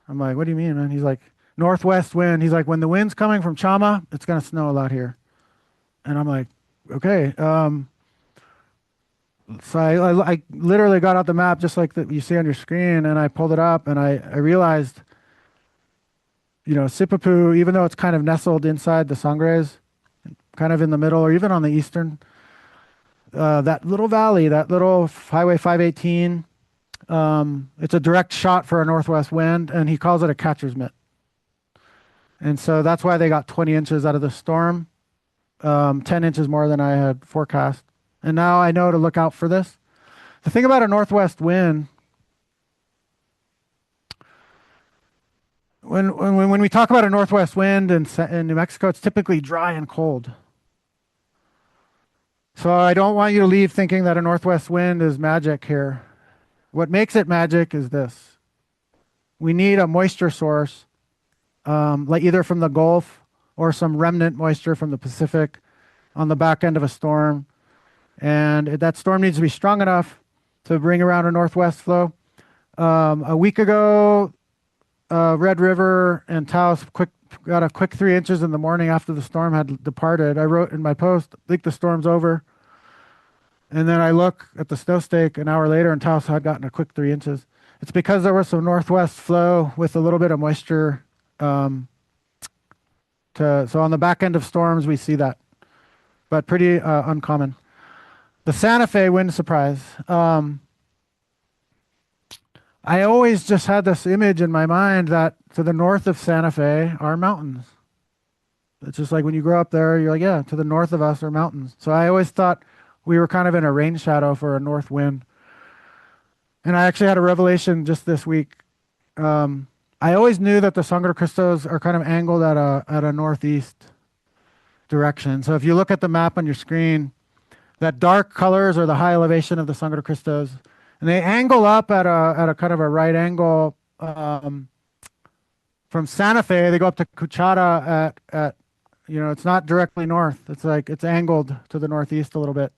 I'm like, what do you mean, man? He's like, northwest wind. He's like, when the wind's coming from Chama, it's going to snow a lot here. And I'm like, okay. So I literally got out the map just like that you see on your screen, and I pulled it up, and I realized, Sipapu, even though it's kind of nestled inside the Sangres, kind of in the middle or even on the eastern, that little valley, that little Highway 518, it's a direct shot for a northwest wind, and he calls it a catcher's mitt. And so that's why they got 20 inches out of the storm, 10 inches more than I had forecast. And now I know to look out for this. The thing about a northwest wind, when we talk about a northwest wind in New Mexico, it's typically dry and cold. So I don't want you to leave thinking that a northwest wind is magic here. What makes it magic is this. We need a moisture source, like either from the Gulf or some remnant moisture from the Pacific on the back end of a storm. And that storm needs to be strong enough to bring around a northwest flow. A week ago, Red River and Taos got a quick 3 inches in the morning after the storm had departed. I wrote in my post, I think the storm's over. And then I look at the snow stake an hour later, and Taos had gotten a quick 3 inches. It's because there was some northwest flow with a little bit of moisture. So on the back end of storms, we see that, but pretty uncommon. The Santa Fe wind surprise. I always just had this image in my mind that to the north of Santa Fe are mountains. It's just like when you grow up there, you're like, yeah, to the north of us are mountains. So I always thought we were kind of in a rain shadow for a north wind. And I actually had a revelation just this week. I always knew that the Sangre de Cristos are kind of angled at a northeast direction. So if you look at the map on your screen, that dark colors are the high elevation of the Sangre de Cristos. And they angle up at a kind of a right angle from Santa Fe. They go up to Cuchara at it's not directly north. It's like it's angled to the northeast a little bit.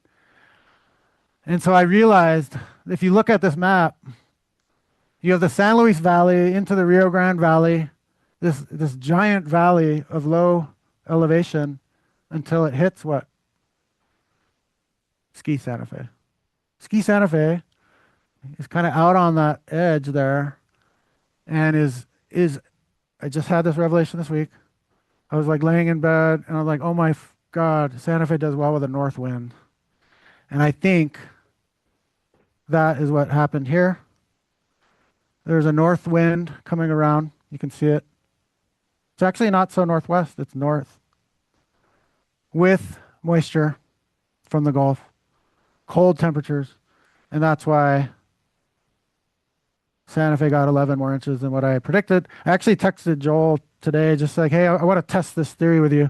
And so I realized if you look at this map, you have the San Luis Valley into the Rio Grande Valley, this giant valley of low elevation until it hits what? Ski Santa Fe. Ski Santa Fe is kind of out on that edge there and is I just had this revelation this week. I was like laying in bed and I was like, oh my God, Santa Fe does well with a north wind. And I think that is what happened here. There's a north wind coming around. You can see it. It's actually not so northwest, it's north with moisture from the Gulf, cold temperatures. And that's why Santa Fe got 11 more inches than what I predicted. I actually texted Joel today, just like, hey, I want to test this theory with you,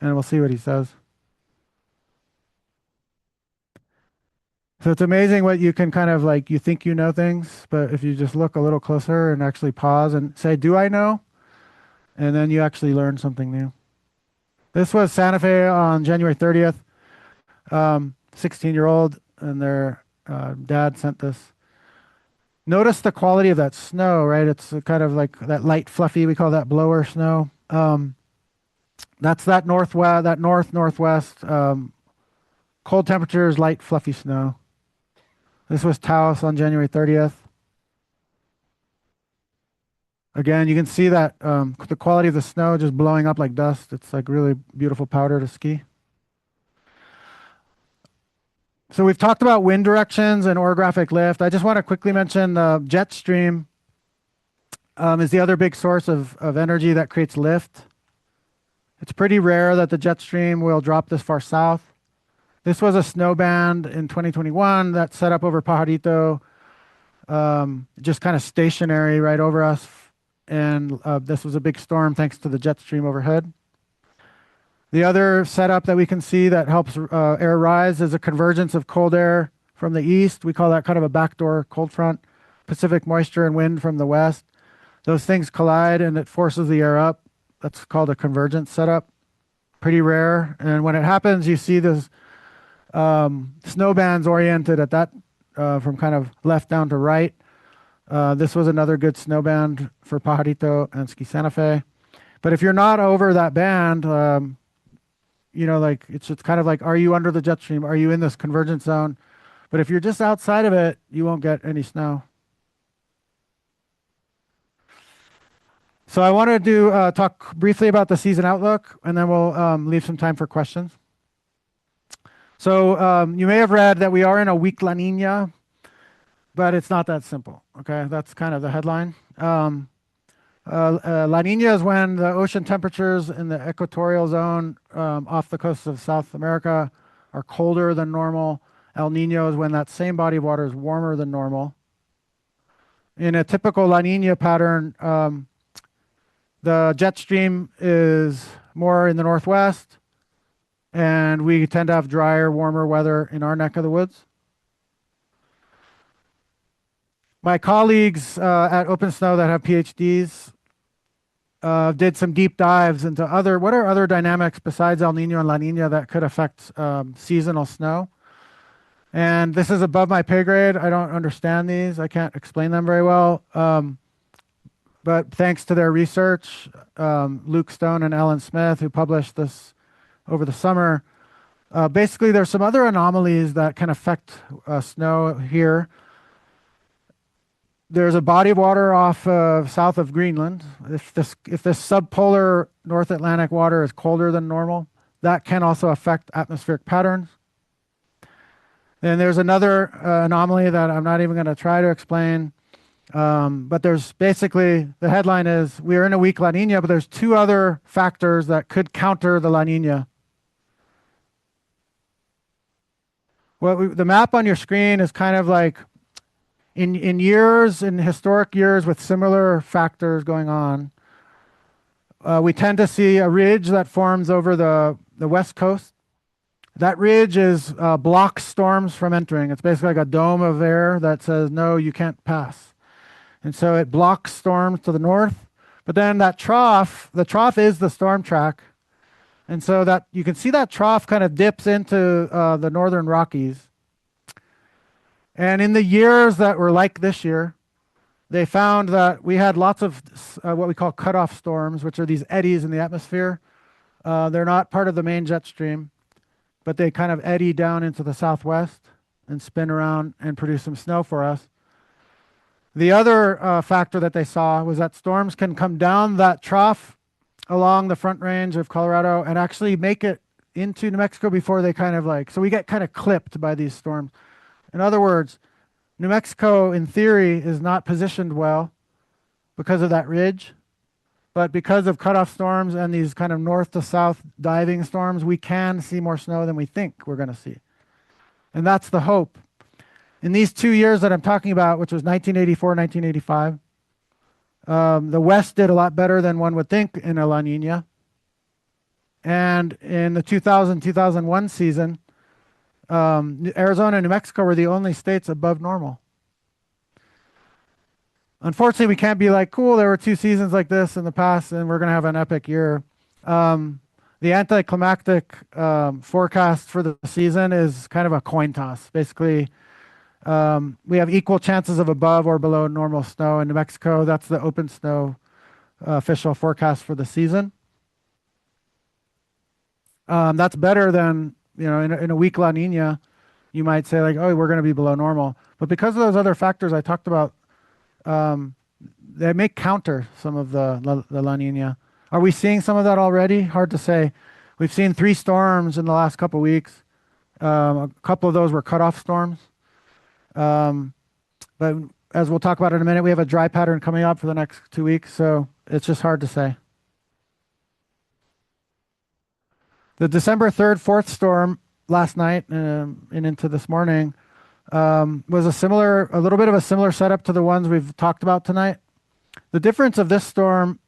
and we'll see what he says. So it's amazing what you can kind of like, you think you know things, but if you just look a little closer and actually pause and say, do I know? And then you actually learn something new. This was Santa Fe on January 30th. 16-year-old and their dad sent this. Notice the quality of that snow, right? It's kind of like that light, fluffy, we call that blower snow. That's that northwest, that northwest, cold temperatures, light, fluffy snow. This was Taos on January 30th. Again, you can see that the quality of the snow just blowing up like dust. It's like really beautiful powder to ski. So we've talked about wind directions and orographic lift. I just want to quickly mention the jet stream is the other big source of energy that creates lift. It's pretty rare that the jet stream will drop this far south. This was a snow band in 2021 that set up over Pajarito, just kind of stationary right over us. And this was a big storm thanks to the jet stream overhead. The other setup that we can see that helps air rise is a convergence of cold air from the east. We call that kind of a backdoor cold front. Pacific moisture and wind from the west. Those things collide and it forces the air up. That's called a convergence setup. Pretty rare. And when it happens, you see this snow bands oriented at that from kind of left down to right. This was another good snow band for Pajarito and Ski Santa Fe. But if you're not over that band, you know, like it's kind of like, are you under the jet stream? Are you in this convergence zone? But if you're just outside of it, you won't get any snow. So I wanted to talk briefly about the season outlook, and then we'll leave some time for questions. So you may have read that we are in a weak La Nina, but it's not that simple. Okay, that's kind of the headline. La Nina is when the ocean temperatures in the equatorial zone off the coast of South America are colder than normal. El Nino is when that same body of water is warmer than normal. In a typical La Nina pattern, the jet stream is more in the northwest, and we tend to have drier, warmer weather in our neck of the woods. My colleagues at OpenSnow that have PhDs did some deep dives into what are other dynamics besides El Nino and La Nina that could affect seasonal snow. And this is above my pay grade. I don't understand these. I can't explain them very well. But thanks to their research, Luke Stone and Ellen Smith, who published this over the summer, basically there's some other anomalies that can affect snow here. There's a body of water off south of Greenland. If this subpolar North Atlantic water is colder than normal, that can also affect atmospheric patterns. And there's another anomaly that I'm not even going to try to explain. But there's basically, the headline is, we are in a weak La Nina, but there's two other factors that could counter the La Nina. The map on your screen is kind of like, in years, in historic years with similar factors going on, we tend to see a ridge that forms over the west coast. That ridge blocks storms from entering. It's basically like a dome of air that says, no, you can't pass. And so it blocks storms to the north. But then the trough is the storm track. And so that you can see that trough kind of dips into the northern Rockies. And in the years that were like this year, they found that we had lots of what we call cutoff storms, which are these eddies in the atmosphere. They're not part of the main jet stream, but they kind of eddy down into the southwest and spin around and produce some snow for us. The other factor that they saw was that storms can come down that trough along the Front Range of Colorado and actually make it into New Mexico before they kind of like, so we get kind of clipped by these storms. In other words, New Mexico, in theory, is not positioned well because of that ridge. But because of cutoff storms and these kind of north to south diving storms, we can see more snow than we think we're going to see. And that's the hope. In these 2 years that I'm talking about, which was 1984, 1985, the West did a lot better than one would think in a La Nina. And in the 2000, 2001 season, Arizona and New Mexico were the only states above normal. Unfortunately, we can't be like, cool, there were 2 seasons like this in the past, and we're going to have an epic year. The anticlimactic forecast for the season is kind of a coin toss. Basically, we have equal chances of above or below normal snow in New Mexico. That's the OpenSnow official forecast for the season. That's better than, in a weak La Nina, you might say like, oh, we're going to be below normal. But because of those other factors I talked about, they may counter some of the La Nina. Are we seeing some of that already? Hard to say. We've seen 3 storms in the last couple of weeks. A couple of those were cutoff storms. But as we'll talk about in a minute, we have a dry pattern coming up for the next 2 weeks, so it's just hard to say. The December 3rd, 4th storm last night and into this morning was a little bit of a similar setup to the ones we've talked about tonight. The difference of this storm,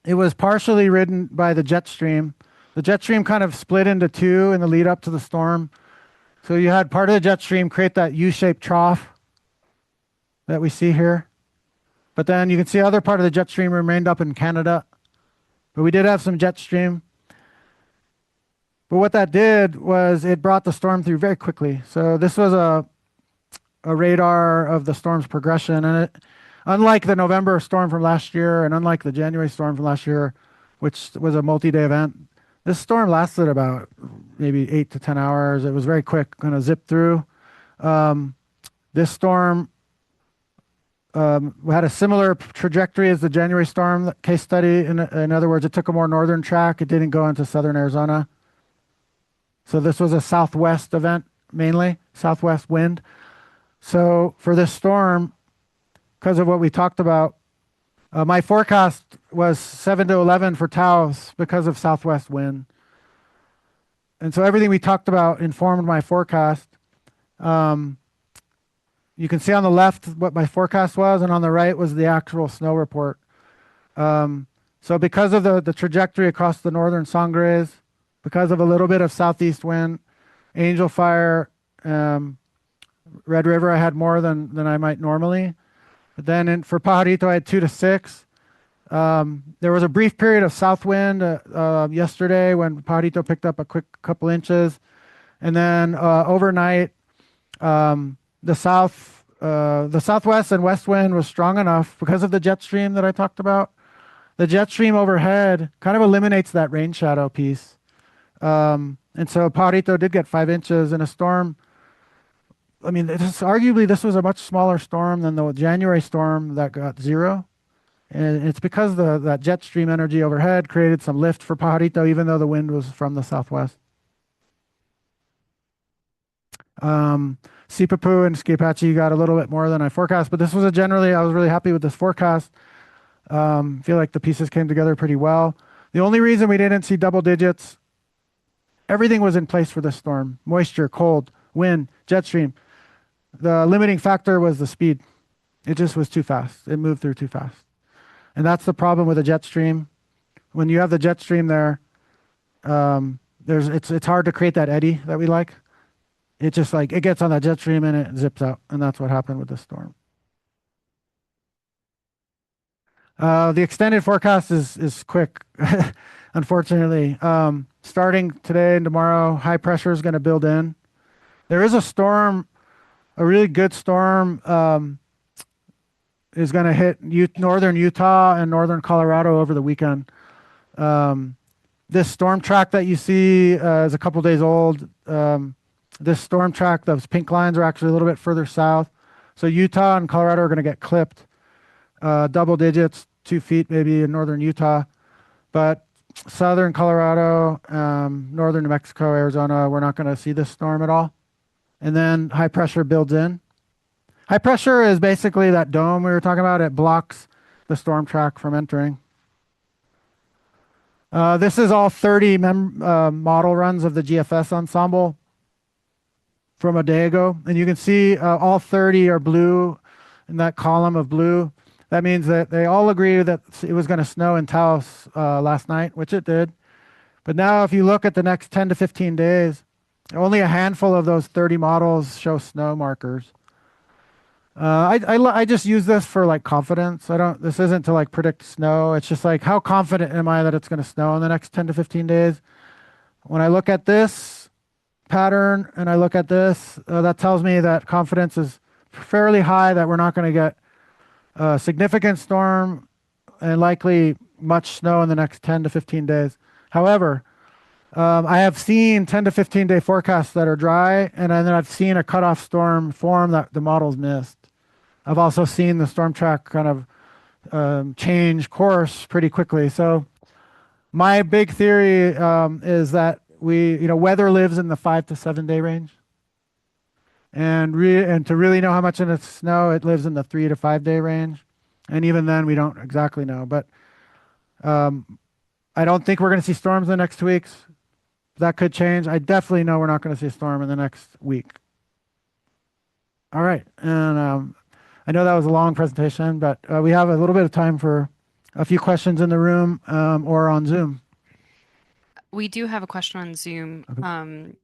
it was partially ridden by the jet stream. The jet stream kind of split into 2 in the lead up to the storm. So you had part of the jet stream create that U-shaped trough that we see here. But then you can see the other part of the jet stream remained up in Canada. But we did have some jet stream. But what that did was it brought the storm through very quickly. So this was a radar of the storm's progression. And unlike the November storm from last year and unlike the January storm from last year, which was a multi-day event, this storm lasted about maybe 8 to 10 hours. It was very quick, kind of zipped through. This storm had a similar trajectory as the January storm case study. In other words, it took a more northern track. It didn't go into southern Arizona. So this was a southwest event, mainly southwest wind. So for this storm, because of what we talked about, my forecast was 7 to 11 for Taos because of southwest wind. And so everything we talked about informed my forecast. You can see on the left what my forecast was, and on the right was the actual snow report. So because of the trajectory across the northern Sangres, because of a little bit of southeast wind, Angel Fire, Red River, I had more than I might normally. But then for Pajarito, I had 2 to 6. There was a brief period of south wind yesterday when Pajarito picked up a quick couple inches. And then overnight, the southwest and west wind was strong enough because of the jet stream that I talked about. The jet stream overhead kind of eliminates that rain shadow piece. And so Pajarito did get 5 inches in a storm. I mean, arguably this was a much smaller storm than the January storm that got 0. And it's because that jet stream energy overhead created some lift for Pajarito, even though the wind was from the southwest. Sipapu and Skipachi got a little bit more than I forecast, but this was I was really happy with this forecast. Feel like the pieces came together pretty well. The only reason we didn't see double digits, everything was in place for this storm. Moisture, cold, wind, jet stream. The limiting factor was the speed. It just was too fast. It moved through too fast. And that's the problem with a jet stream. When you have the jet stream there, it's hard to create that eddy that we like. It just like, it gets on that jet stream and it zips out. And that's what happened with this storm. The extended forecast is quick, unfortunately. Starting today and tomorrow, high pressure is going to build in. There is a storm a really good storm is going to hit northern Utah and northern Colorado over the weekend. Um, this storm track that you see is a couple days old. This storm track, those pink lines are actually a little bit further south. So Utah and Colorado are going to get clipped, double digits, 2 feet maybe in northern Utah. But southern Colorado, northern New Mexico, Arizona, we're not going to see this storm at all. And then high pressure builds in. High pressure is basically that dome we were talking about. It blocks the storm track from entering. This is all 30 model runs of the GFS ensemble from a day ago. And you can see all 30 are blue in that column of blue. That means that they all agree that it was going to snow in Taos last night, which it did. But now if you look at the next 10 to 15 days, only a handful of those 30 models show snow markers. I just use this for like confidence. This isn't to like predict snow. It's just like, how confident am I that it's going to snow in the next 10 to 15 days? When I look at this pattern and I look at this, that tells me that confidence is fairly high that we're not going to get a significant storm and likely much snow in the next 10 to 15 days. However, I have seen 10 to 15 day forecasts that are dry, and then I've seen a cutoff storm form that the models missed. I've also seen the storm track kind of change course pretty quickly. So my big theory is that weather lives in the 5 to 7 day range, and to really know how much in it's snow, it lives in the 3 to 5 day range, and even then we don't exactly know. But I don't think we're going to see storms in the next 2 weeks. That could change. I definitely know we're not going to see a storm in the next week. All right, and I know that was a long presentation, but we have a little bit of time for a few questions in the room or on Zoom. We do have a question on Zoom. Okay.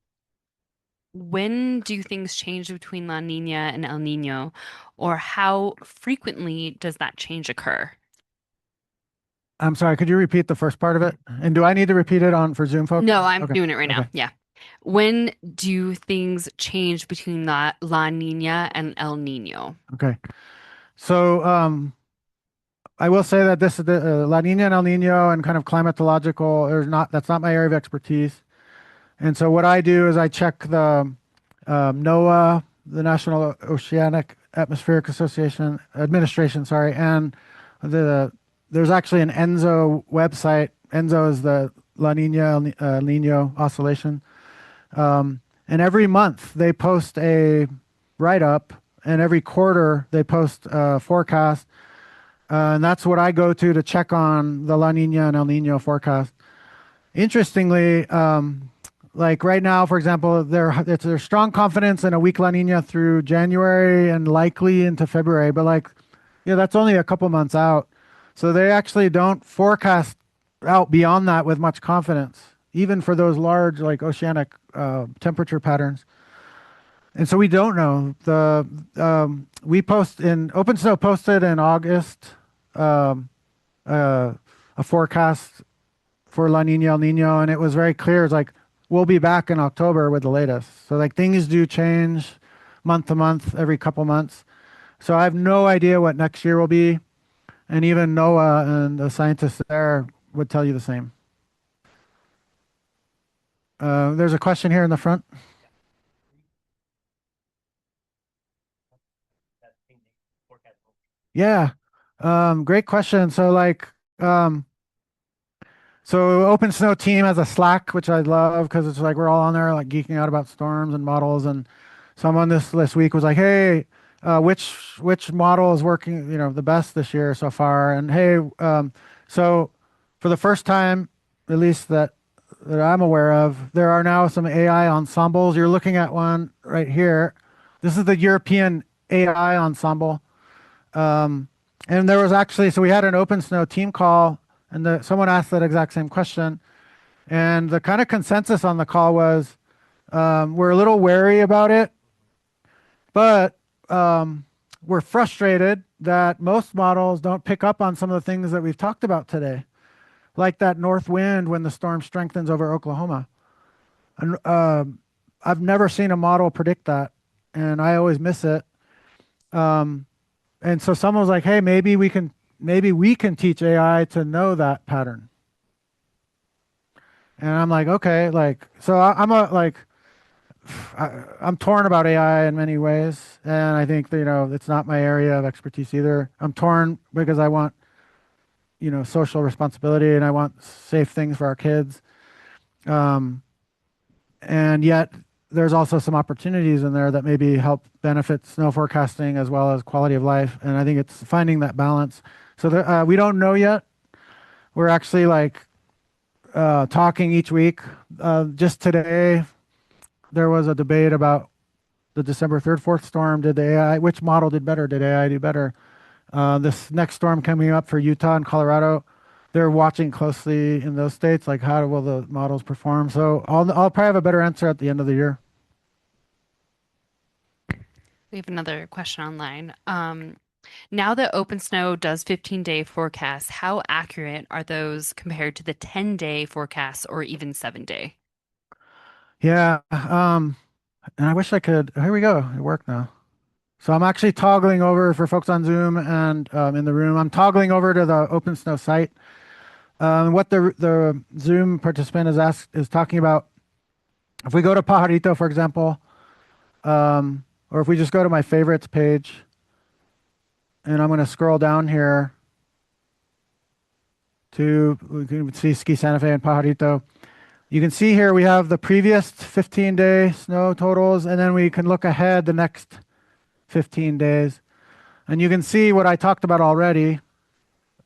When do things change between La Nina and El Nino, or how frequently does that change occur? I'm sorry, could you repeat the first part of it? And do I need to repeat it on for Zoom folks? No, I'm Okay. doing it right now. Okay. Yeah. When do things change between La Nina and El Nino? Okay. So I will say that this is the La Nina and El Nino and kind of climatological, that's not my area of expertise. And so what I do is I check the NOAA, the National Oceanic Atmospheric Association Administration, sorry, and there's actually an ENSO website. ENSO is the La Nina El Nino oscillation. And every month they post a write-up, and every quarter they post a forecast. And that's what I go to check on the La Nina and El Nino forecast. Interestingly, like right now, for example, there's strong confidence in a weak La Nina through January and likely into February, but that's only a couple months out. So they actually don't forecast out beyond that with much confidence, even for those large like oceanic temperature patterns. And so we don't know. We post in OpenSnow posted in August a forecast for La Nina El Nino, and it was very clear. It's like we'll be back in October with the latest. So like things do change month to month, every couple months. So I have no idea what next year will be, and even NOAA and the scientists there would tell you the same. There's a question here in the front. Yeah, great question. So OpenSnow team has a Slack, which I love because it's like we're all on there like geeking out about storms and models. And someone this week was like, "Hey, which model is working, the best this year so far?" And hey, so for the first time, at least that I'm aware of, there are now some AI ensembles. You're looking at one right here. This is the European AI ensemble. Um, and there was actually, so we had an OpenSnow team call, and someone asked that exact same question. And the kind of consensus on the call was we're a little wary about it, but we're frustrated that most models don't pick up on some of the things that we've talked about today, like that north wind when the storm strengthens over Oklahoma. And I've never seen a model predict that. and I always miss it. Um, and so someone was like, "Hey, maybe we can teach AI to know that pattern." And I'm like, "Okay, like so I'm a like I'm torn about AI in many ways, and I think that, it's not my area of expertise either. I'm torn because I want, social responsibility and I want safe things for our kids. Um, and yet there's also some opportunities in there that maybe help benefit snow forecasting as well as quality of life. And I think it's finding that balance. So we don't know yet. We're actually like talking each week. Just today, there was a debate about the December 3rd, 4th storm. Did the AI, which model did better? Did AI do better? This next storm coming up for Utah and Colorado, they're watching closely in those states, like how will the models perform. So I'll probably have a better answer at the end of the year. We have another question online. Now that OpenSnow does 15-day forecasts, how accurate are those compared to the 10-day forecasts or even 7-day? Yeah. And I wish I could. Here we go. It worked now. So I'm actually toggling over for folks on Zoom and in the room. I'm toggling over to the OpenSnow site. What the Zoom participant is talking about. If we go to Pajarito, for example, or if we just go to my favorites page, and I'm going to scroll down here we can see Ski Santa Fe and Pajarito. You can see here we have the previous 15-day snow totals, and then we can look ahead the next 15 days. And you can see what I talked about already.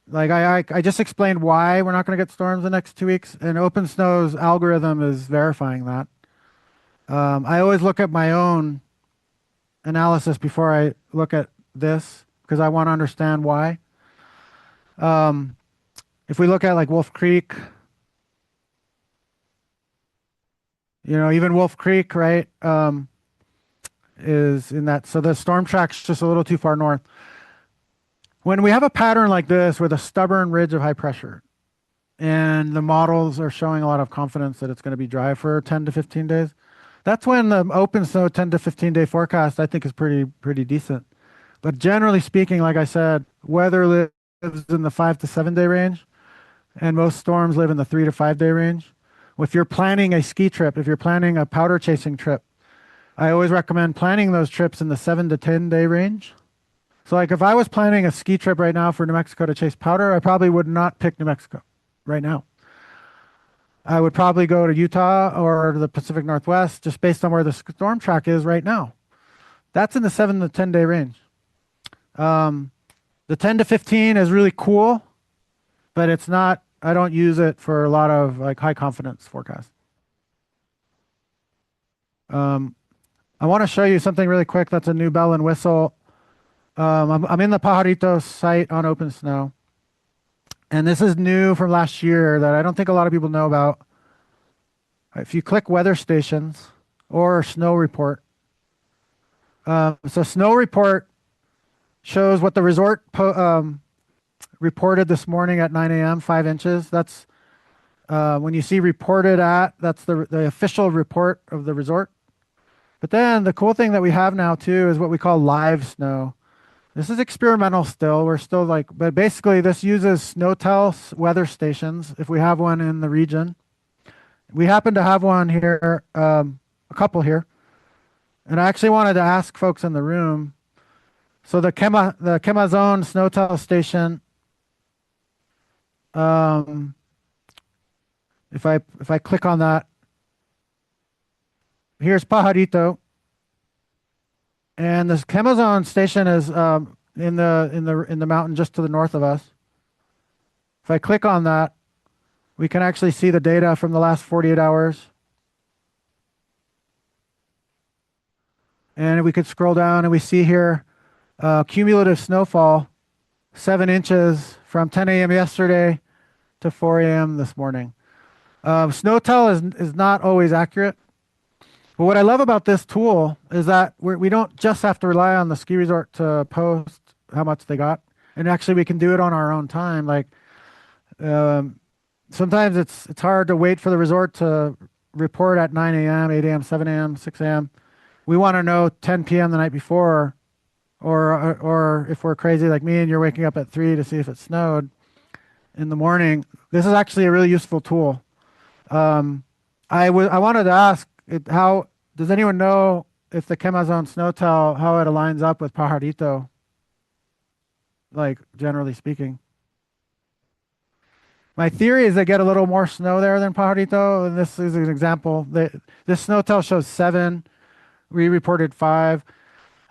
Like I just explained why we're not going to get storms the next 2 weeks, and OpenSnow's algorithm is verifying that. I always look at my own analysis before I look at this because I want to understand why. Um, if we look at like Wolf Creek, even Wolf Creek, right, is in that. So the storm track's just a little too far north. When we have a pattern like this with a stubborn ridge of high pressure, and the models are showing a lot of confidence that it's going to be dry for 10 to 15 days, that's when the OpenSnow 10 to 15-day forecast I think is pretty decent. But generally speaking, like I said, weather lives in the 5 to 7 day range, and most storms live in the 3 to 5 day range. If you're planning a ski trip, if you're planning a powder chasing trip, I always recommend planning those trips in the 7 to 10 day range. So like if I was planning a ski trip right now for New Mexico to chase powder, I probably would not pick New Mexico right now. I would probably go to Utah or the Pacific Northwest just based on where the storm track is right now. That's in the 7 to 10 day range. The 10 to 15 is really cool, but it's not, I don't use it for a lot of like high confidence forecasts. I want to show you something really quick. That's a new bell and whistle. I'm in the Pajarito site on OpenSnow. And this is new from last year that I don't think a lot of people know about. If you click weather stations or snow report, so snow report shows what the resort reported this morning at 9 a.m., 5 inches. That's when you see reported at, that's the official report of the resort. But then the cool thing that we have now too is what we call live snow. This is experimental still. We're still like, but basically this uses SnowTel weather stations if we have one in the region. We happen to have one here, a couple here. And I actually wanted to ask folks in the room. So the Quemazon SnowTel station, if I click on that, here's Pajarito. And this Quemazon station is in the mountain just to the north of us. If I click on that, we can actually see the data from the last 48 hours. And we could scroll down and we see here cumulative snowfall, 7 inches from 10 a.m. yesterday to 4 a.m. this morning. SnowTel is not always accurate. But what I love about this tool is that we don't just have to rely on the ski resort to post how much they got. And actually we can do it on our own time. Like sometimes it's hard to wait for the resort to report at 9 a.m., 8 a.m., 7 a.m., 6 a.m. we want to know 10 p.m. the night before, or if we're crazy like me and you're waking up at 3 to see if it snowed in the morning. This is actually a really useful tool. Um, I wanted to ask how does anyone know if the Chemazon snowtel how it aligns up with Pajarito, like generally speaking? My theory is they get a little more snow there than Pajarito, and this is an example. This snowtel shows 7. We reported 5.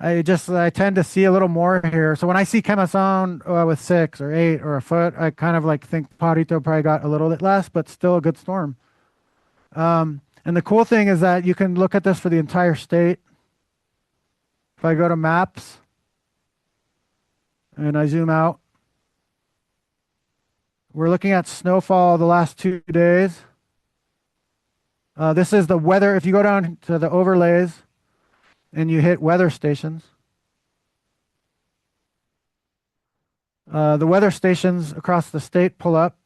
I tend to see a little more here. So when I see Chemazon with 6 or 8 or a foot, I kind of like think Pajarito probably got a little bit less, but still a good storm. And the cool thing is that you can look at this for the entire state. If I go to maps and I zoom out, we're looking at snowfall the last 2 days. This is the weather. If you go down to the overlays and you hit weather stations, the weather stations across the state pull up.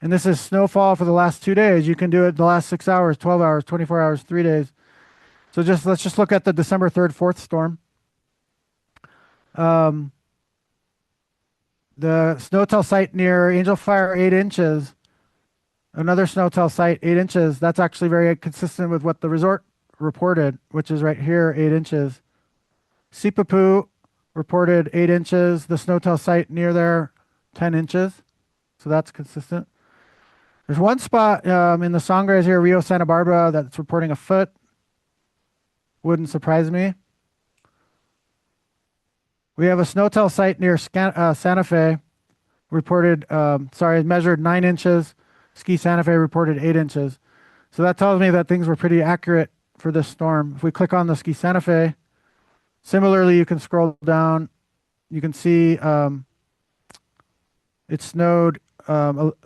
And this is snowfall for the last 2 days. You can do it the last 6 hours, 12 hours, 24 hours, 3 days. So let's just look at the December 3rd, 4th storm. Um, the snowtel site near Angel Fire, 8 inches. Another snowtel site, 8 inches. That's actually very consistent with what the resort reported, which is right here, 8 inches. Sipapu reported 8 inches. The snowtel site near there, 10 inches. So that's consistent. There's one spot in the Sangres here, Rio Santa Barbara, that's reporting a foot. Wouldn't surprise me. We have a snowtel site near Santa Fe, measured 9 inches. Ski Santa Fe reported 8 inches. So that tells me that things were pretty accurate for this storm. If we click on the Ski Santa Fe, similarly, you can scroll down. You can see it snowed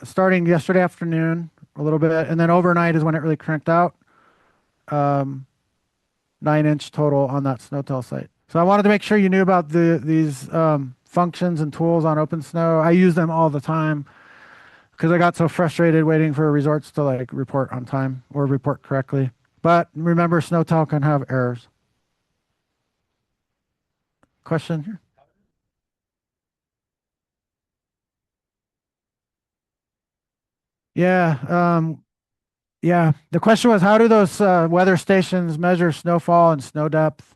starting yesterday afternoon a little bit, and then overnight is when it really cranked out. 9-inch total on that snowtel site. So I wanted to make sure you knew about these functions and tools on OpenSnow. I use them all the time because I got so frustrated waiting for resorts to like report on time or report correctly. But remember, snowtel can have errors. Question here? Yeah. Yeah. The question was, how do those weather stations measure snowfall and snow depth?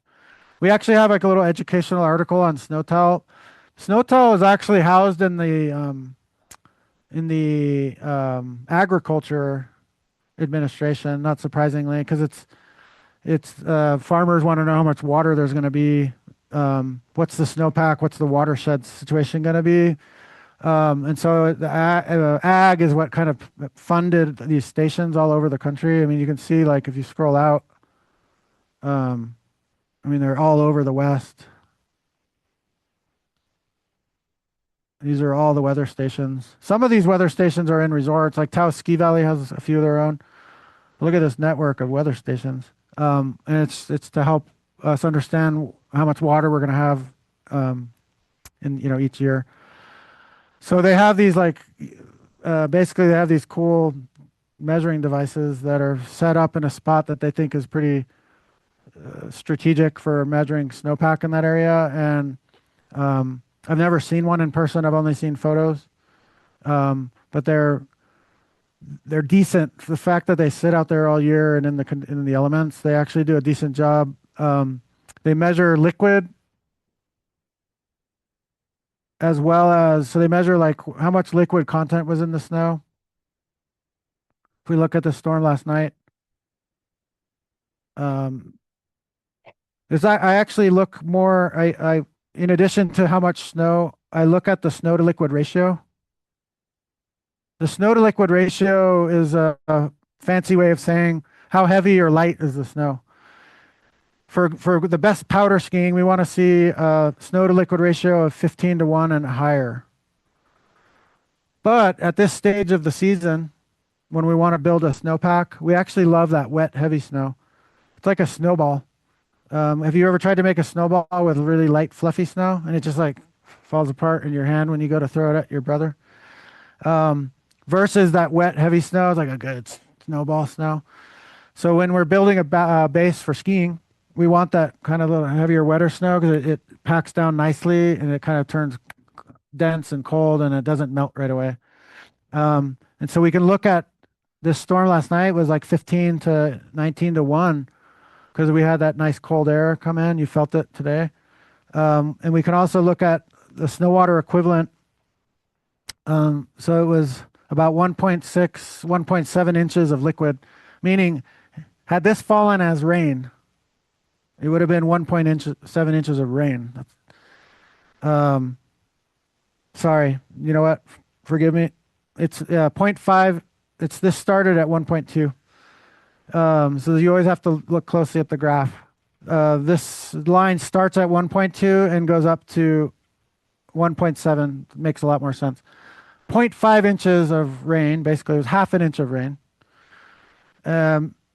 We actually have like a little educational article on snowtel. Snowtel is actually housed in the agriculture administration, not surprisingly, because it's farmers want to know how much water there's going to be. What's the snowpack? What's the watershed situation going to be? And so the ag is what kind of funded these stations all over the country. I mean, you can see like if you scroll out, I mean, they're all over the West. These are all the weather stations. Some of these weather stations are in resorts, like Taos Ski Valley has a few of their own. Look at this network of weather stations. And it's to help us understand how much water we're going to have in each year. So they have these basically they have these cool measuring devices that are set up in a spot that they think is pretty strategic for measuring snowpack in that area. And I've never seen one in person. I've only seen photos. But they're decent. The fact that they sit out there all year and in the elements, they actually do a decent job. They measure liquid as well as, so they measure like how much liquid content was in the snow. If we look at the storm last night, I actually look more, in addition to how much snow, I look at the snow to liquid ratio. The snow to liquid ratio is a fancy way of saying how heavy or light is the snow. For the best powder skiing, we want to see a snow to liquid ratio of 15 to 1 and higher. But at this stage of the season, when we want to build a snowpack, we actually love that wet, heavy snow. It's like a snowball. Have you ever tried to make a snowball with really light, fluffy snow and it just like falls apart in your hand when you go to throw it at your brother? Versus that wet, heavy snow, it's like a good snowball snow. So when we're building a base for skiing, we want that kind of little heavier, wetter snow because it packs down nicely and it kind of turns dense and cold and it doesn't melt right away. And so we can look at this storm last night was like 15 to 19 to 1 because we had that nice cold air come in. You felt it today. And we can also look at the snow water equivalent. So it was about 1.6, 1.7 inches of liquid, meaning had this fallen as rain, it would have been 1.7 inches of rain. Um, sorry, you know what? Forgive me. It's zero point 0.5. It's this started at 1.2. So you always have to look closely at the graph. This line starts at 1.2 and goes up to 1.7. Makes a lot more sense. Zero point 0.5 inches of rain, basically it was half an inch of rain,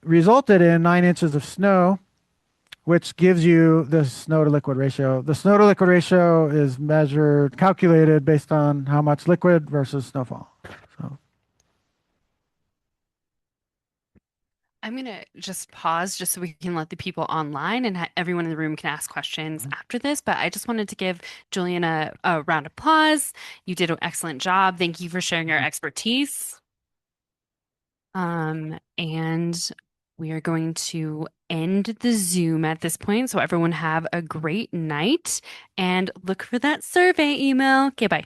resulted in 9 inches of snow, which gives you the snow to liquid ratio. The snow to liquid ratio is measured, calculated based on how much liquid versus snowfall. So, I'm going to just pause just so we can let the people online and everyone in the room can ask questions mhm. after this. But I just wanted to give Julian a round of applause. You did an excellent job. Thank you for sharing your expertise. And we are going to end the Zoom at this point. So everyone have a great night and look for that survey email. Okay, bye.